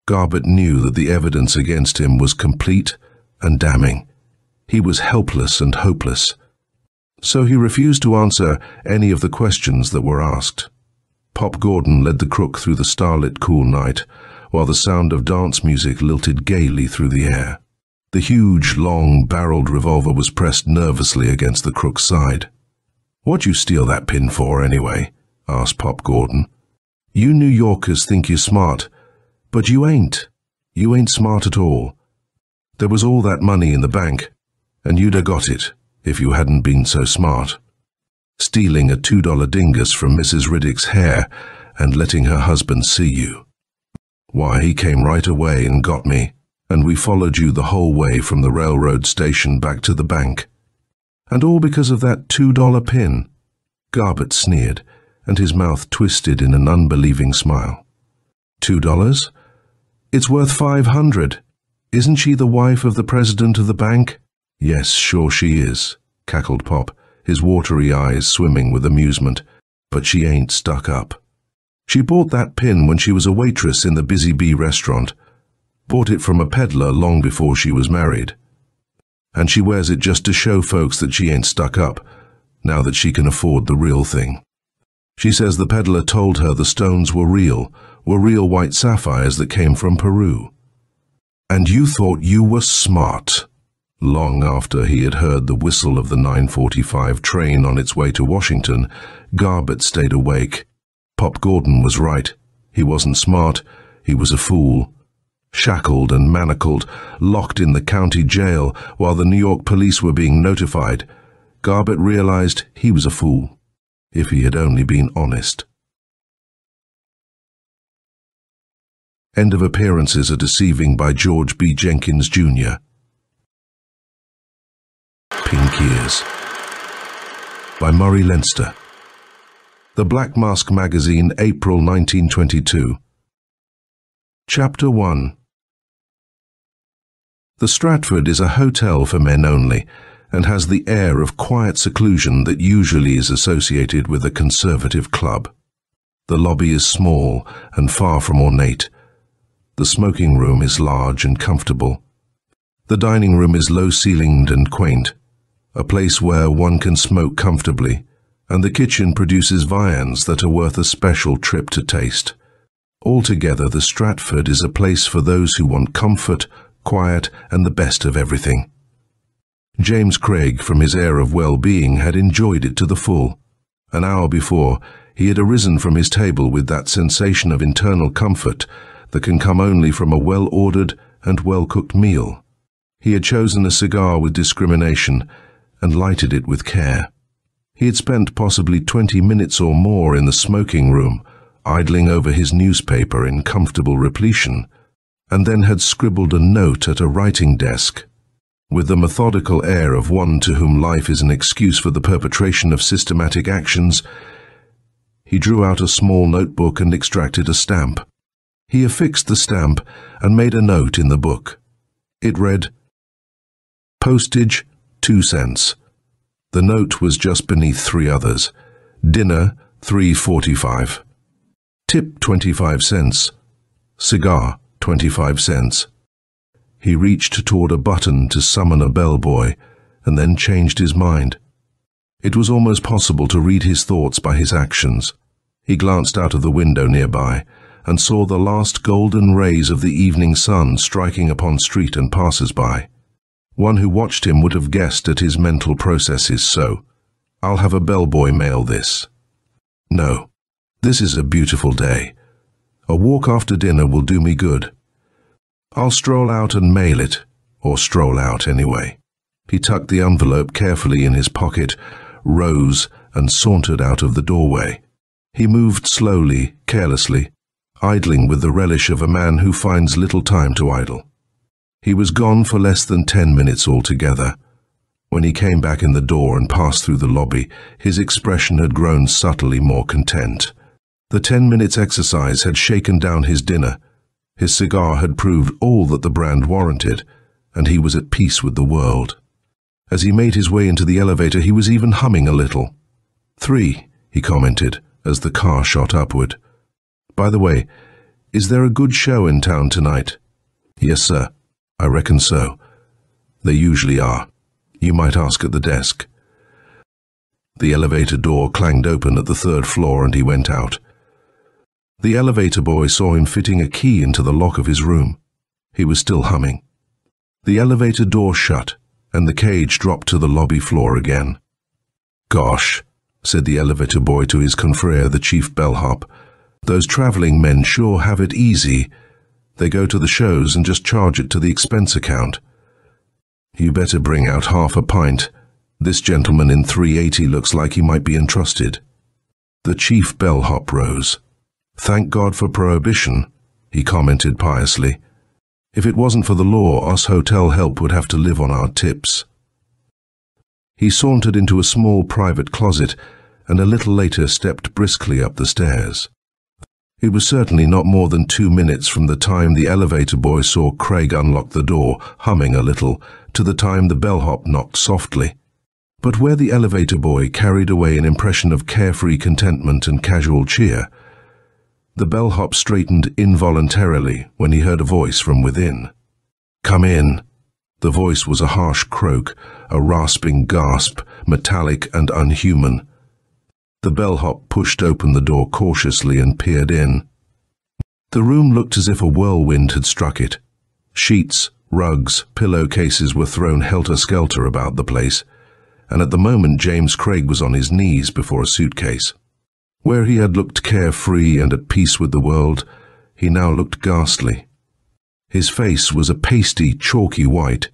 Garbutt knew that the evidence against him was complete and damning. He was helpless and hopeless. So he refused to answer any of the questions that were asked. Pop Gordon led the crook through the starlit cool night, while the sound of dance music lilted gaily through the air. The huge, long-barreled revolver was pressed nervously against the crook's side. "What'd you steal that pin for, anyway?" asked Pop Gordon. You New Yorkers think you're smart, but you ain't. You ain't smart at all. There was all that money in the bank, and you'd have got it if you hadn't been so smart. Stealing a $2 dingus from Mrs. Riddick's hair and letting her husband see you. Why, he came right away and got me, and we followed you the whole way from the railroad station back to the bank. And all because of that $2 pin. Garbutt sneered, and his mouth twisted in an unbelieving smile. $2? It's worth $500. Isn't she the wife of the president of the bank? Yes, sure she is, cackled Pop, his watery eyes swimming with amusement. But she ain't stuck up. She bought that pin when she was a waitress in the Busy Bee restaurant. Bought it from a peddler long before she was married. And she wears it just to show folks that she ain't stuck up, now that she can afford the real thing. She says the peddler told her the stones were real white sapphires that came from Peru. And you thought you were smart. Long after he had heard the whistle of the 9:45 train on its way to Washington, Garbutt stayed awake. Pop Gordon was right. He wasn't smart, he was a fool. Shackled and manacled, locked in the county jail while the New York police were being notified, Garbutt realized he was a fool, if he had only been honest. End of appearances are Deceiving by George B. Jenkins, Jr. Pink Ears by Murray Leinster. The Black Mask Magazine, April 1922. Chapter 1. The Stratford is a hotel for men only, and has the air of quiet seclusion that usually is associated with a conservative club. The lobby is small and far from ornate. The smoking room is large and comfortable. The dining room is low-ceilinged and quaint, a place where one can smoke comfortably, and the kitchen produces viands that are worth a special trip to taste. Altogether, the Stratford is a place for those who want comfort, quiet, and the best of everything. James Craig, from his air of well-being, had enjoyed it to the full. An hour before, he had arisen from his table with that sensation of internal comfort that can come only from a well-ordered and well-cooked meal. He had chosen a cigar with discrimination and lighted it with care. He had spent possibly 20 minutes or more in the smoking room, idling over his newspaper in comfortable repletion, and then had scribbled a note at a writing desk. With the methodical air of one to whom life is an excuse for the perpetration of systematic actions, he drew out a small notebook and extracted a stamp. He affixed the stamp and made a note in the book. It read, "Postage, 2 cents. The note was just beneath 3 others. Dinner, $3.45. Tip, 25 cents. Cigar, 25 cents. He reached toward a button to summon a bellboy, and then changed his mind. It was almost possible to read his thoughts by his actions. He glanced out of the window nearby, and saw the last golden rays of the evening sun striking upon street and passers-by. One who watched him would have guessed at his mental processes, so, "I'll have a bellboy mail this." "No, this is a beautiful day. A walk after dinner will do me good. I'll stroll out and mail it, or stroll out anyway." He tucked the envelope carefully in his pocket, rose, and sauntered out of the doorway. He moved slowly, carelessly, idling with the relish of a man who finds little time to idle. He was gone for less than 10 minutes altogether. When he came back in the door and passed through the lobby, his expression had grown subtly more content. The 10 minutes exercise had shaken down his dinner. His cigar had proved all that the brand warranted, and he was at peace with the world. As he made his way into the elevator, he was even humming a little. "3," he commented, as the car shot upward. "By the way, is there a good show in town tonight?" "Yes, sir. I reckon so. They usually are. You might ask at the desk." The elevator door clanged open at the 3rd floor and he went out. The elevator boy saw him fitting a key into the lock of his room. He was still humming. The elevator door shut and the cage dropped to the lobby floor again. "Gosh," said the elevator boy to his confrere, the chief bellhop. Those travelling men sure have it easy. They go to the shows and just charge it to the expense account. You better bring out half a pint. This gentleman in 380 looks like he might be entrusted. The chief bellhop rose. Thank God for prohibition, he commented piously. If it wasn't for the law, us hotel help would have to live on our tips. He sauntered into a small private closet and a little later stepped briskly up the stairs. It was certainly not more than 2 minutes from the time the elevator boy saw Craig unlock the door, humming a little, to the time the bellhop knocked softly. But where the elevator boy carried away an impression of carefree contentment and casual cheer, the bellhop straightened involuntarily when he heard a voice from within. "Come in." The voice was a harsh croak, a rasping gasp, metallic and unhuman. The bellhop pushed open the door cautiously and peered in. The room looked as if a whirlwind had struck it. Sheets, rugs, pillowcases were thrown helter-skelter about the place, and at the moment James Craig was on his knees before a suitcase. Where he had looked carefree and at peace with the world, he now looked ghastly. His face was a pasty, chalky white.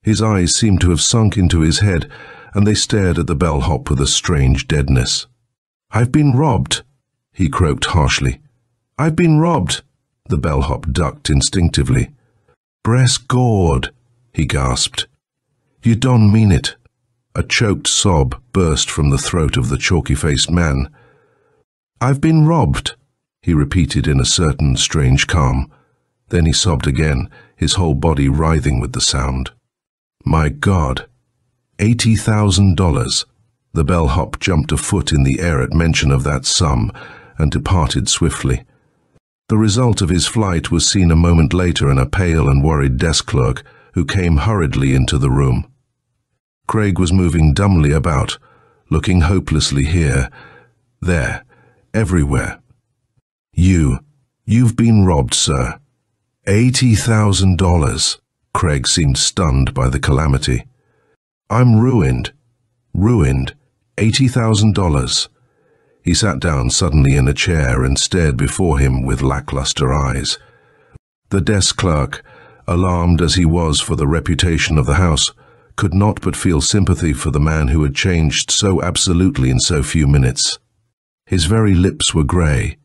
His eyes seemed to have sunk into his head, and they stared at the bellhop with a strange deadness. "I've been robbed," he croaked harshly. "I've been robbed." The bellhop ducked instinctively. "Bress Gord," he gasped. "You don't mean it." A choked sob burst from the throat of the chalky-faced man. "I've been robbed," he repeated in a certain strange calm. Then he sobbed again, his whole body writhing with the sound. "My God, $80,000. The bellhop jumped a foot in the air at mention of that sum and departed swiftly. The result of his flight was seen a moment later in a pale and worried desk clerk who came hurriedly into the room. Craig was moving dumbly about, looking hopelessly here, there, everywhere. You've been robbed, sir. $80,000. Craig seemed stunned by the calamity. "I'm ruined. Ruined. $80,000. He sat down suddenly in a chair and stared before him with lackluster eyes. The desk clerk, alarmed as he was for the reputation of the house, could not but feel sympathy for the man who had changed so absolutely in so few minutes. His very lips were grey.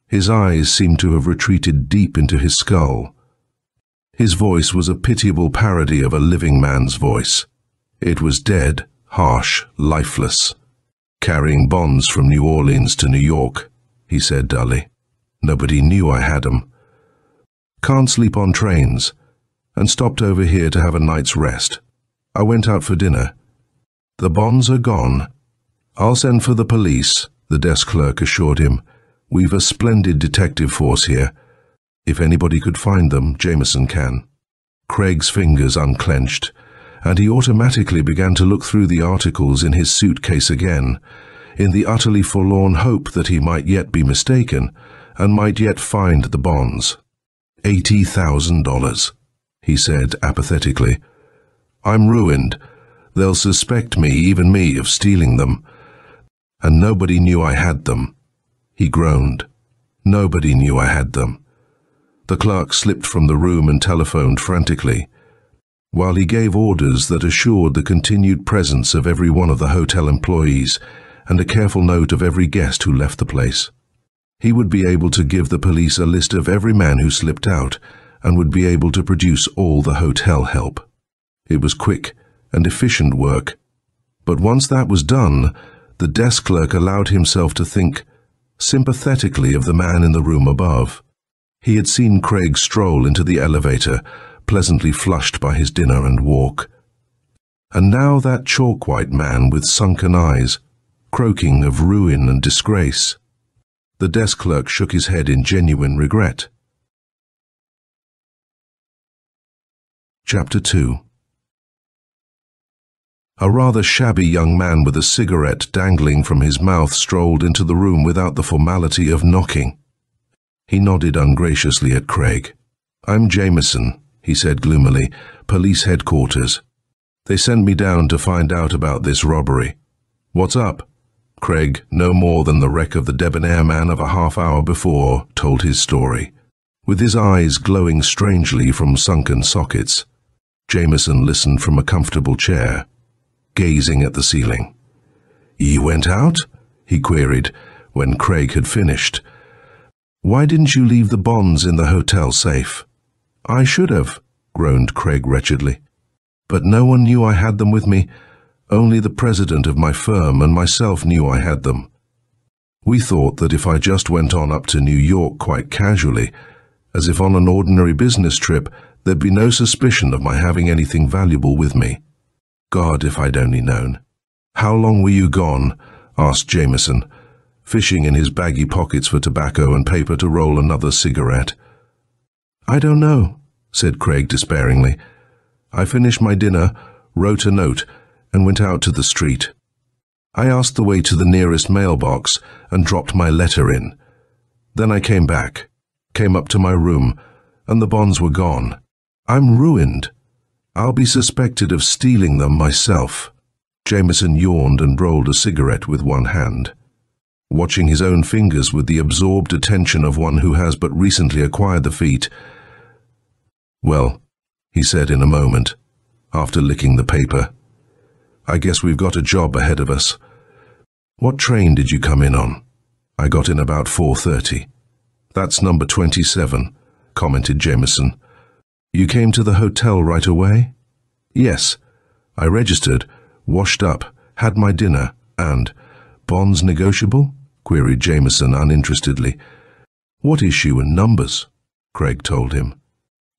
His eyes seemed to have retreated deep into his skull. His voice was a pitiable parody of a living man's voice. It was dead, harsh, lifeless. "Carrying bonds from New Orleans to New York," he said dully. "Nobody knew I had 'em. Can't sleep on trains, and stopped over here to have a night's rest. I went out for dinner. The bonds are gone. I'll send for the police," the desk clerk assured him. "We've a splendid detective force here. If anybody could find them, Jameson can." Craig's fingers unclenched, and he automatically began to look through the articles in his suitcase again, in the utterly forlorn hope that he might yet be mistaken and might yet find the bonds. $80,000, he said apathetically. "I'm ruined. They'll suspect me, even me, of stealing them. And nobody knew I had them." He groaned. Nobody knew I had them. The clerk slipped from the room and telephoned frantically, while he gave orders that assured the continued presence of every one of the hotel employees and a careful note of every guest who left the place. He would be able to give the police a list of every man who slipped out and would be able to produce all the hotel help. It was quick and efficient work, but once that was done, the desk clerk allowed himself to think sympathetically of the man in the room above. He had seen Craig stroll into the elevator, pleasantly flushed by his dinner and walk. And now that chalk-white man with sunken eyes, croaking of ruin and disgrace. The desk clerk shook his head in genuine regret. Chapter 2. A rather shabby young man with a cigarette dangling from his mouth strolled into the room without the formality of knocking. He nodded ungraciously at Craig. "I'm Jameson," he said gloomily, "police headquarters. They sent me down to find out about this robbery." "What's up?" Craig, no more than the wreck of the debonair man of a half-hour before, told his story, with his eyes glowing strangely from sunken sockets. Jameson listened from a comfortable chair, gazing at the ceiling. "You went out?" he queried, when Craig had finished. "Why didn't you leave the bonds in the hotel safe?" "I should have," groaned Craig wretchedly. "But no one knew I had them with me. Only the president of my firm and myself knew I had them. We thought that if I just went on up to New York quite casually, as if on an ordinary business trip, there'd be no suspicion of my having anything valuable with me. God, if I'd only known." "How long were you gone?" asked Jameson, fishing in his baggy pockets for tobacco and paper to roll another cigarette. "I don't know," said Craig despairingly. "I finished my dinner, wrote a note, and went out to the street. I asked the way to the nearest mailbox and dropped my letter in. Then I came back, came up to my room, and the bonds were gone. I'm ruined. I'll be suspected of stealing them myself." Jameson yawned and rolled a cigarette with one hand, watching his own fingers with the absorbed attention of one who has but recently acquired the feat. "Well," he said in a moment, after licking the paper, "I guess we've got a job ahead of us. What train did you come in on?" "I got in about 4:30. "That's number 27, commented Jameson. "You came to the hotel right away?" "Yes. I registered, washed up, had my dinner, and—" "Bonds negotiable?" queried Jameson uninterestedly. "What issue and numbers?" Craig told him.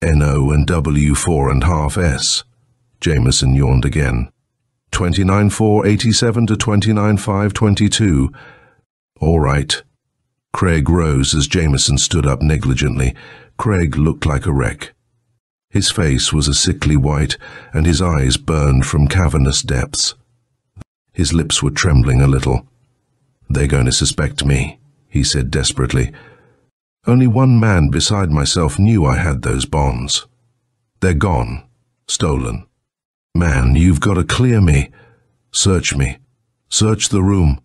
"NO and W4.5S. Jameson yawned again. 29.487 to 29.522. "All right." Craig rose as Jameson stood up negligently. Craig looked like a wreck. His face was a sickly white, and his eyes burned from cavernous depths. His lips were trembling a little. "They're going to suspect me," he said desperately. "Only one man beside myself knew I had those bonds. They're gone. Stolen. Man, you've got to clear me. Search me. Search the room.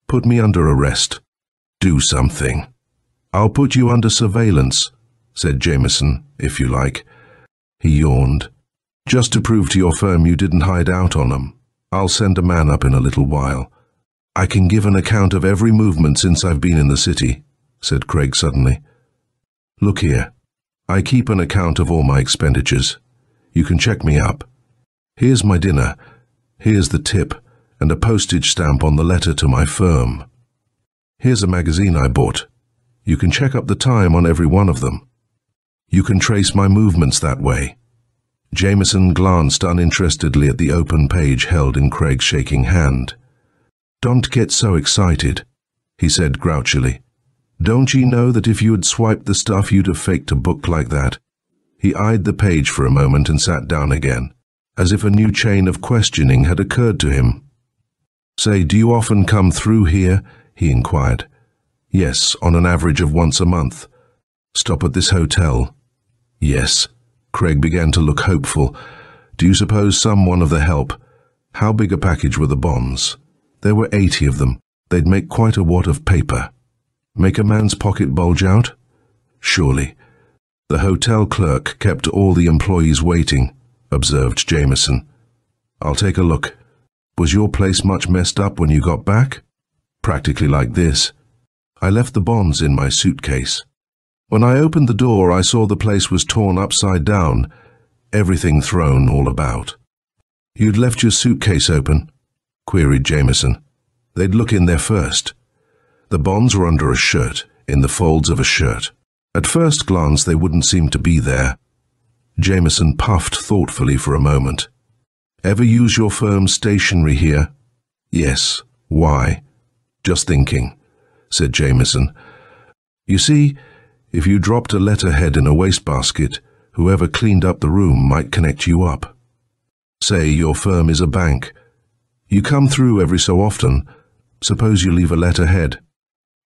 Put me under arrest. Do something." "I'll put you under surveillance," said Jameson, "if you like." He yawned. "Just to prove to your firm you didn't hide out on them. I'll send a man up in a little while. I can give an account of every movement since I've been in the city," said Craig suddenly. "Look here. I keep an account of all my expenditures. You can check me up. Here's my dinner. Here's the tip, and a postage stamp on the letter to my firm. Here's a magazine I bought. You can check up the time on every one of them. You can trace my movements that way." Jameson glanced uninterestedly at the open page held in Craig's shaking hand. "Don't get so excited," he said grouchily. "Don't ye know that if you had swiped the stuff you'd have faked a book like that?" He eyed the page for a moment and sat down again, as if a new chain of questioning had occurred to him. "Say, do you often come through here?" he inquired. "Yes, on an average of once a month." "Stop at this hotel?" "Yes." Craig began to look hopeful. "Do you suppose someone of the help—" "How big a package were the bonds?" "There were 80 of them. They'd make quite a wad of paper." "Make a man's pocket bulge out?" "Surely." "The hotel clerk kept all the employees waiting," observed Jameson. "I'll take a look. Was your place much messed up when you got back?" "Practically like this. I left the bonds in my suitcase. When I opened the door, I saw the place was torn upside down, everything thrown all about." "You'd left your suitcase open?" queried Jameson. "They'd look in there first." The bonds were under a shirt, in the folds of a shirt. At first glance, they wouldn't seem to be there. Jameson puffed thoughtfully for a moment. "Ever use your firm's stationery here?" "Yes. Why?" "Just thinking," said Jameson. "You see, if you dropped a letterhead in a wastebasket, whoever cleaned up the room might connect you up. Say your firm is a bank. You come through every so often. Suppose you leave a letterhead.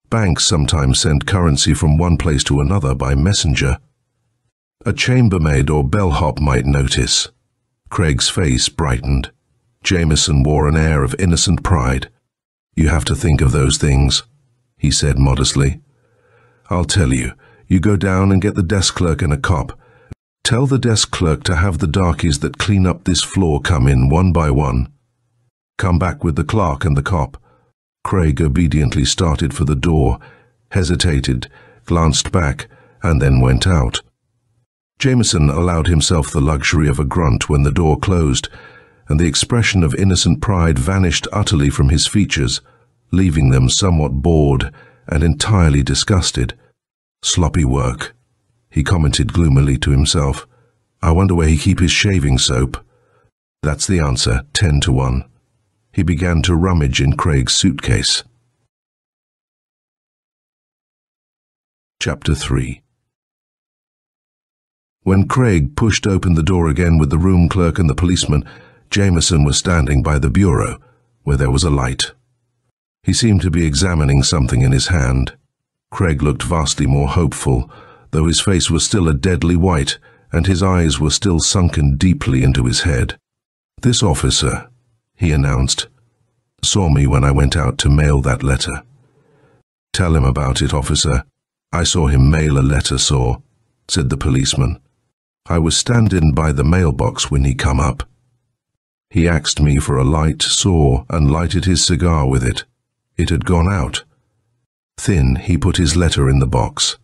Banks sometimes send currency from one place to another by messenger. A chambermaid or bellhop might notice." Craig's face brightened. Jameson wore an air of innocent pride. You have to think of those things, he said modestly. I'll tell you. You go down and get the desk clerk and a cop. Tell the desk clerk to have the darkies that clean up this floor come in one by one. Come back with the clerk and the cop. Craig obediently started for the door, hesitated, glanced back, and then went out. Jameson allowed himself the luxury of a grunt when the door closed, and the expression of innocent pride vanished utterly from his features, leaving them somewhat bored and entirely disgusted. Sloppy work, he commented gloomily to himself. I wonder where he keep his shaving soap. That's the answer, 10 to 1. He began to rummage in Craig's suitcase. Chapter 3. When Craig pushed open the door again with the room clerk and the policeman, Jameson was standing by the bureau, where there was a light. He seemed to be examining something in his hand. Craig looked vastly more hopeful, though his face was still a deadly white, and his eyes were still sunken deeply into his head. This officer, he announced, saw me when I went out to mail that letter. Tell him about it, officer. I saw him mail a letter, said the policeman. I was standing by the mailbox when he come up. He asked me for a light, and lighted his cigar with it. It had gone out. Thin, he put his letter in the box.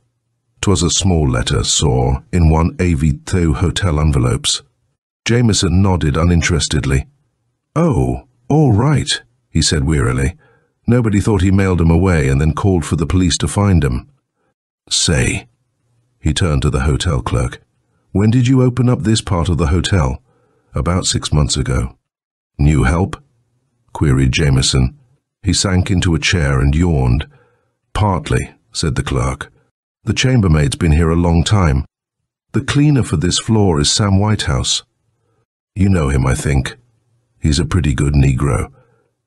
'Twas a small letter, in one Avito hotel envelopes. Jameson nodded uninterestedly. Oh, all right, he said wearily. Nobody thought he mailed 'em away and then called for the police to find 'em. Say, he turned to the hotel clerk. When did you open up this part of the hotel? About 6 months ago. New help? Queried Jameson. He sank into a chair and yawned. Partly, said the clerk. The chambermaid's been here a long time. The cleaner for this floor is Sam Whitehouse. You know him, I think. He's a pretty good Negro.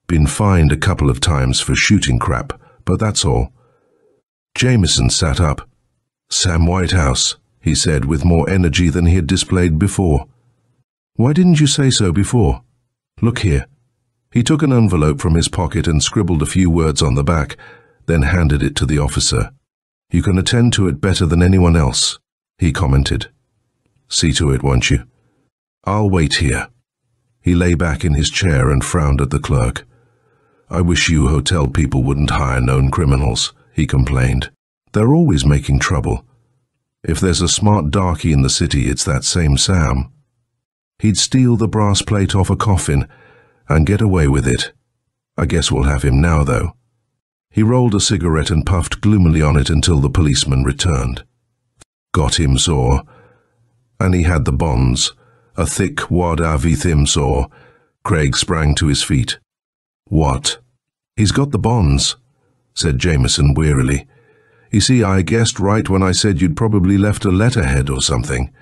Been fined a couple of times for shooting crap, but that's all. Jameson sat up. Sam Whitehouse, he said with more energy than he had displayed before. Why didn't you say so before? Look here. He took an envelope from his pocket and scribbled a few words on the back, then handed it to the officer. You can attend to it better than anyone else, he commented. See to it, won't you? I'll wait here. He lay back in his chair and frowned at the clerk. I wish you hotel people wouldn't hire known criminals, he complained. They're always making trouble. If there's a smart darky in the city, it's that same Sam. He'd steal the brass plate off a coffin and get away with it. I guess we'll have him now, though. He rolled a cigarette and puffed gloomily on it until the policeman returned. Got him, and he had the bonds. A thick wad with him, Craig sprang to his feet. What? He's got the bonds, said Jameson wearily. You see, I guessed right when I said you'd probably left a letterhead or something.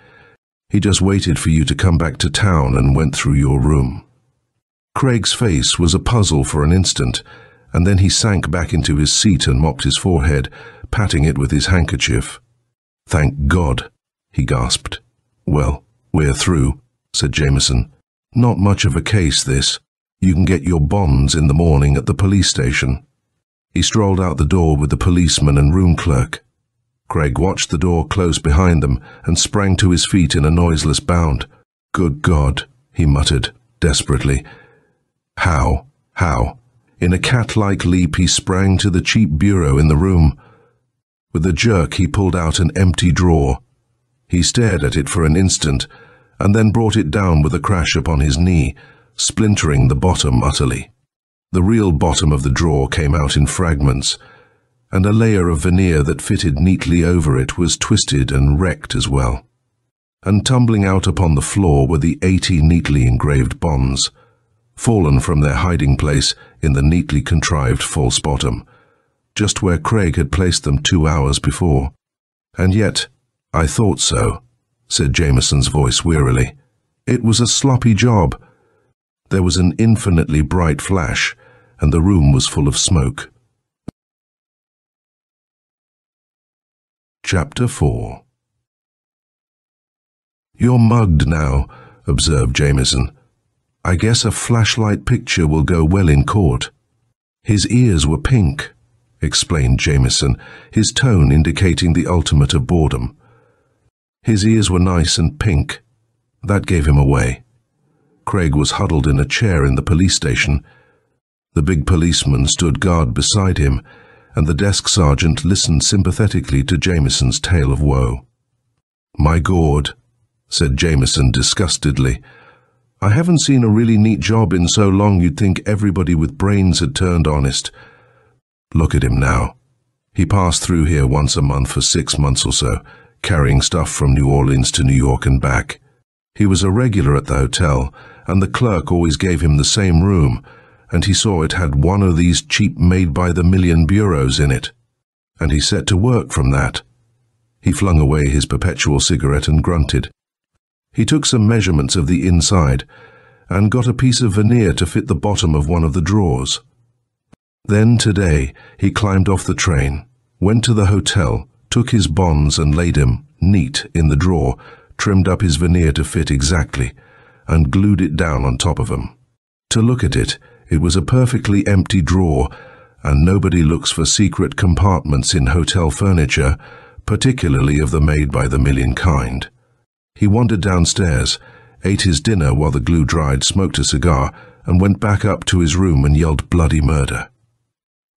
He just waited for you to come back to town and went through your room. Craig's face was a puzzle for an instant, and then he sank back into his seat and mopped his forehead, patting it with his handkerchief. Thank God, he gasped. Well, we're through, said Jameson. Not much of a case, this. You can get your bonds in the morning at the police station. He strolled out the door with the policeman and room clerk. Craig watched the door close behind them and sprang to his feet in a noiseless bound. Good God, he muttered, desperately. How? In a cat-like leap he sprang to the cheap bureau in the room. With a jerk he pulled out an empty drawer. He stared at it for an instant, and then brought it down with a crash upon his knee, splintering the bottom utterly. The real bottom of the drawer came out in fragments, and a layer of veneer that fitted neatly over it was twisted and wrecked as well. And tumbling out upon the floor were the 80 neatly engraved bonds, fallen from their hiding place in the neatly contrived false bottom, just where Craig had placed them 2 hours before. And yet, I thought so, said Jameson's voice wearily. It was a sloppy job. There was an infinitely bright flash, and the room was full of smoke. Chapter 4. You're mugged now, observed Jameson. I guess a flashlight picture will go well in court. His ears were pink, explained Jameson, his tone indicating the ultimate of boredom. His ears were nice and pink. That gave him away. Craig was huddled in a chair in the police station. The big policeman stood guard beside him, and the desk sergeant listened sympathetically to Jameson's tale of woe. "My God," said Jameson disgustedly. "I haven't seen a really neat job in so long you'd think everybody with brains had turned honest. Look at him now. He passed through here once a month for 6 months or so, carrying stuff from New Orleans to New York and back. He was a regular at the hotel, and the clerk always gave him the same room, and he saw it had one of these cheap made-by-the-million bureaus in it. And he set to work from that." He flung away his perpetual cigarette and grunted. He took some measurements of the inside and got a piece of veneer to fit the bottom of one of the drawers. Then today he climbed off the train, went to the hotel, took his bonds and laid him, neat, in the drawer, trimmed up his veneer to fit exactly, and glued it down on top of him. To look at it, it was a perfectly empty drawer, and nobody looks for secret compartments in hotel furniture, particularly of the made-by-the-million kind. He wandered downstairs, ate his dinner while the glue dried, smoked a cigar, and went back up to his room and yelled bloody murder.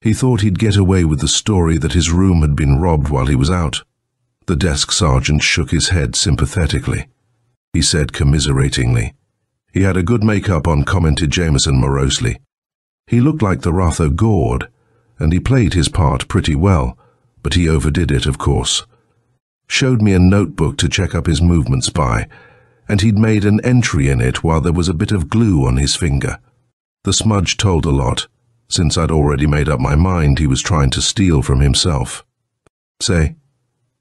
He thought he'd get away with the story that his room had been robbed while he was out. The desk sergeant shook his head sympathetically. He said commiseratingly. "He had a good make-up on," commented Jameson morosely. "He looked like the Ratho Gord, and he played his part pretty well, but he overdid it, of course. Showed me a notebook to check up his movements by, and he'd made an entry in it while there was a bit of glue on his finger. The smudge told a lot, since I'd already made up my mind he was trying to steal from himself." "Say,"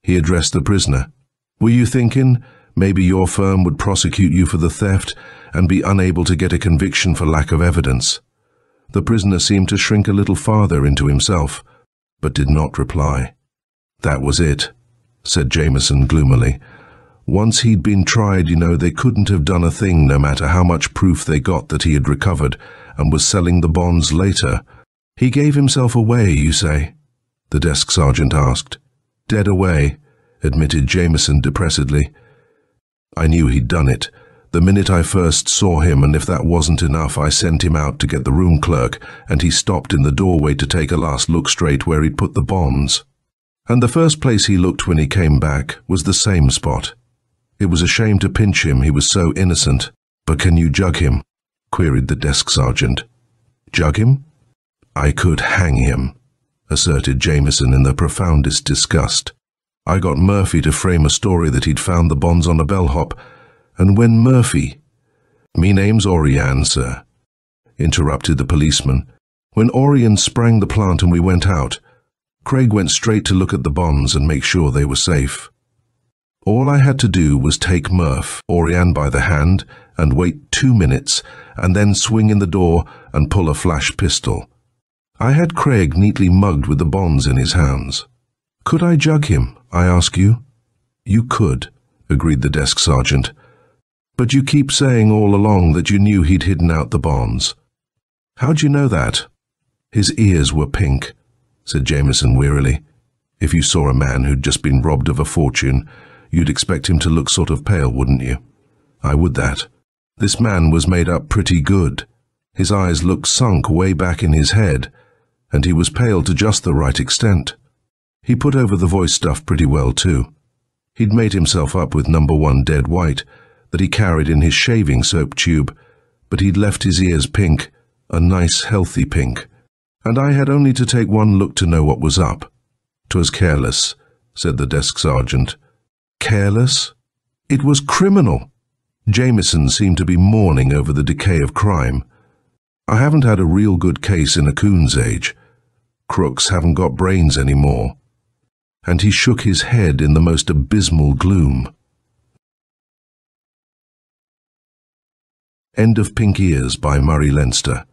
he addressed the prisoner, "were you thinking maybe your firm would prosecute you for the theft and be unable to get a conviction for lack of evidence?" The prisoner seemed to shrink a little farther into himself, but did not reply. "That was it," said Jameson gloomily. "Once he'd been tried, they couldn't have done a thing no matter how much proof they got that he had recovered and was selling the bonds later." "He gave himself away, you say?" the desk sergeant asked. "Dead away," admitted Jameson depressedly. "I knew he'd done it the minute I first saw him, and if that wasn't enough, I sent him out to get the room clerk, and he stopped in the doorway to take a last look straight where he'd put the bonds. And the first place he looked when he came back was the same spot. It was a shame to pinch him, he was so innocent." "But can you jug him?" queried the desk sergeant. "Jug him? I could hang him," asserted Jameson in the profoundest disgust. "I got Murphy to frame a story that he'd found the bonds on a bellhop, and when Murphy—" "Me name's Oriane, sir," interrupted the policeman. "When Oriane sprang the plant and we went out, Craig went straight to look at the bonds and make sure they were safe. All I had to do was take Oriane by the hand, and wait 2 minutes, and then swing in the door and pull a flash pistol. I had Craig neatly mugged with the bonds in his hands. Could I jug him, I ask you?" "You could," agreed the desk sergeant. "But you keep saying all along that you knew he'd hidden out the bonds. How'd you know that?" "His ears were pink," said Jameson wearily. "If you saw a man who'd just been robbed of a fortune, you'd expect him to look sort of pale, wouldn't you? I would that. This man was made up pretty good. His eyes looked sunk way back in his head, and he was pale to just the right extent. He put over the voice stuff pretty well, too. He'd made himself up with number 1 dead white that he carried in his shaving soap tube, but he'd left his ears pink, a nice healthy pink, and I had only to take one look to know what was up. 'Twas careless," said the desk sergeant. "Careless? It was criminal." Jameson seemed to be mourning over the decay of crime. "I haven't had a real good case in a coon's age. Crooks haven't got brains anymore." And he shook his head in the most abysmal gloom. End of Pink Ears by Murray Leinster.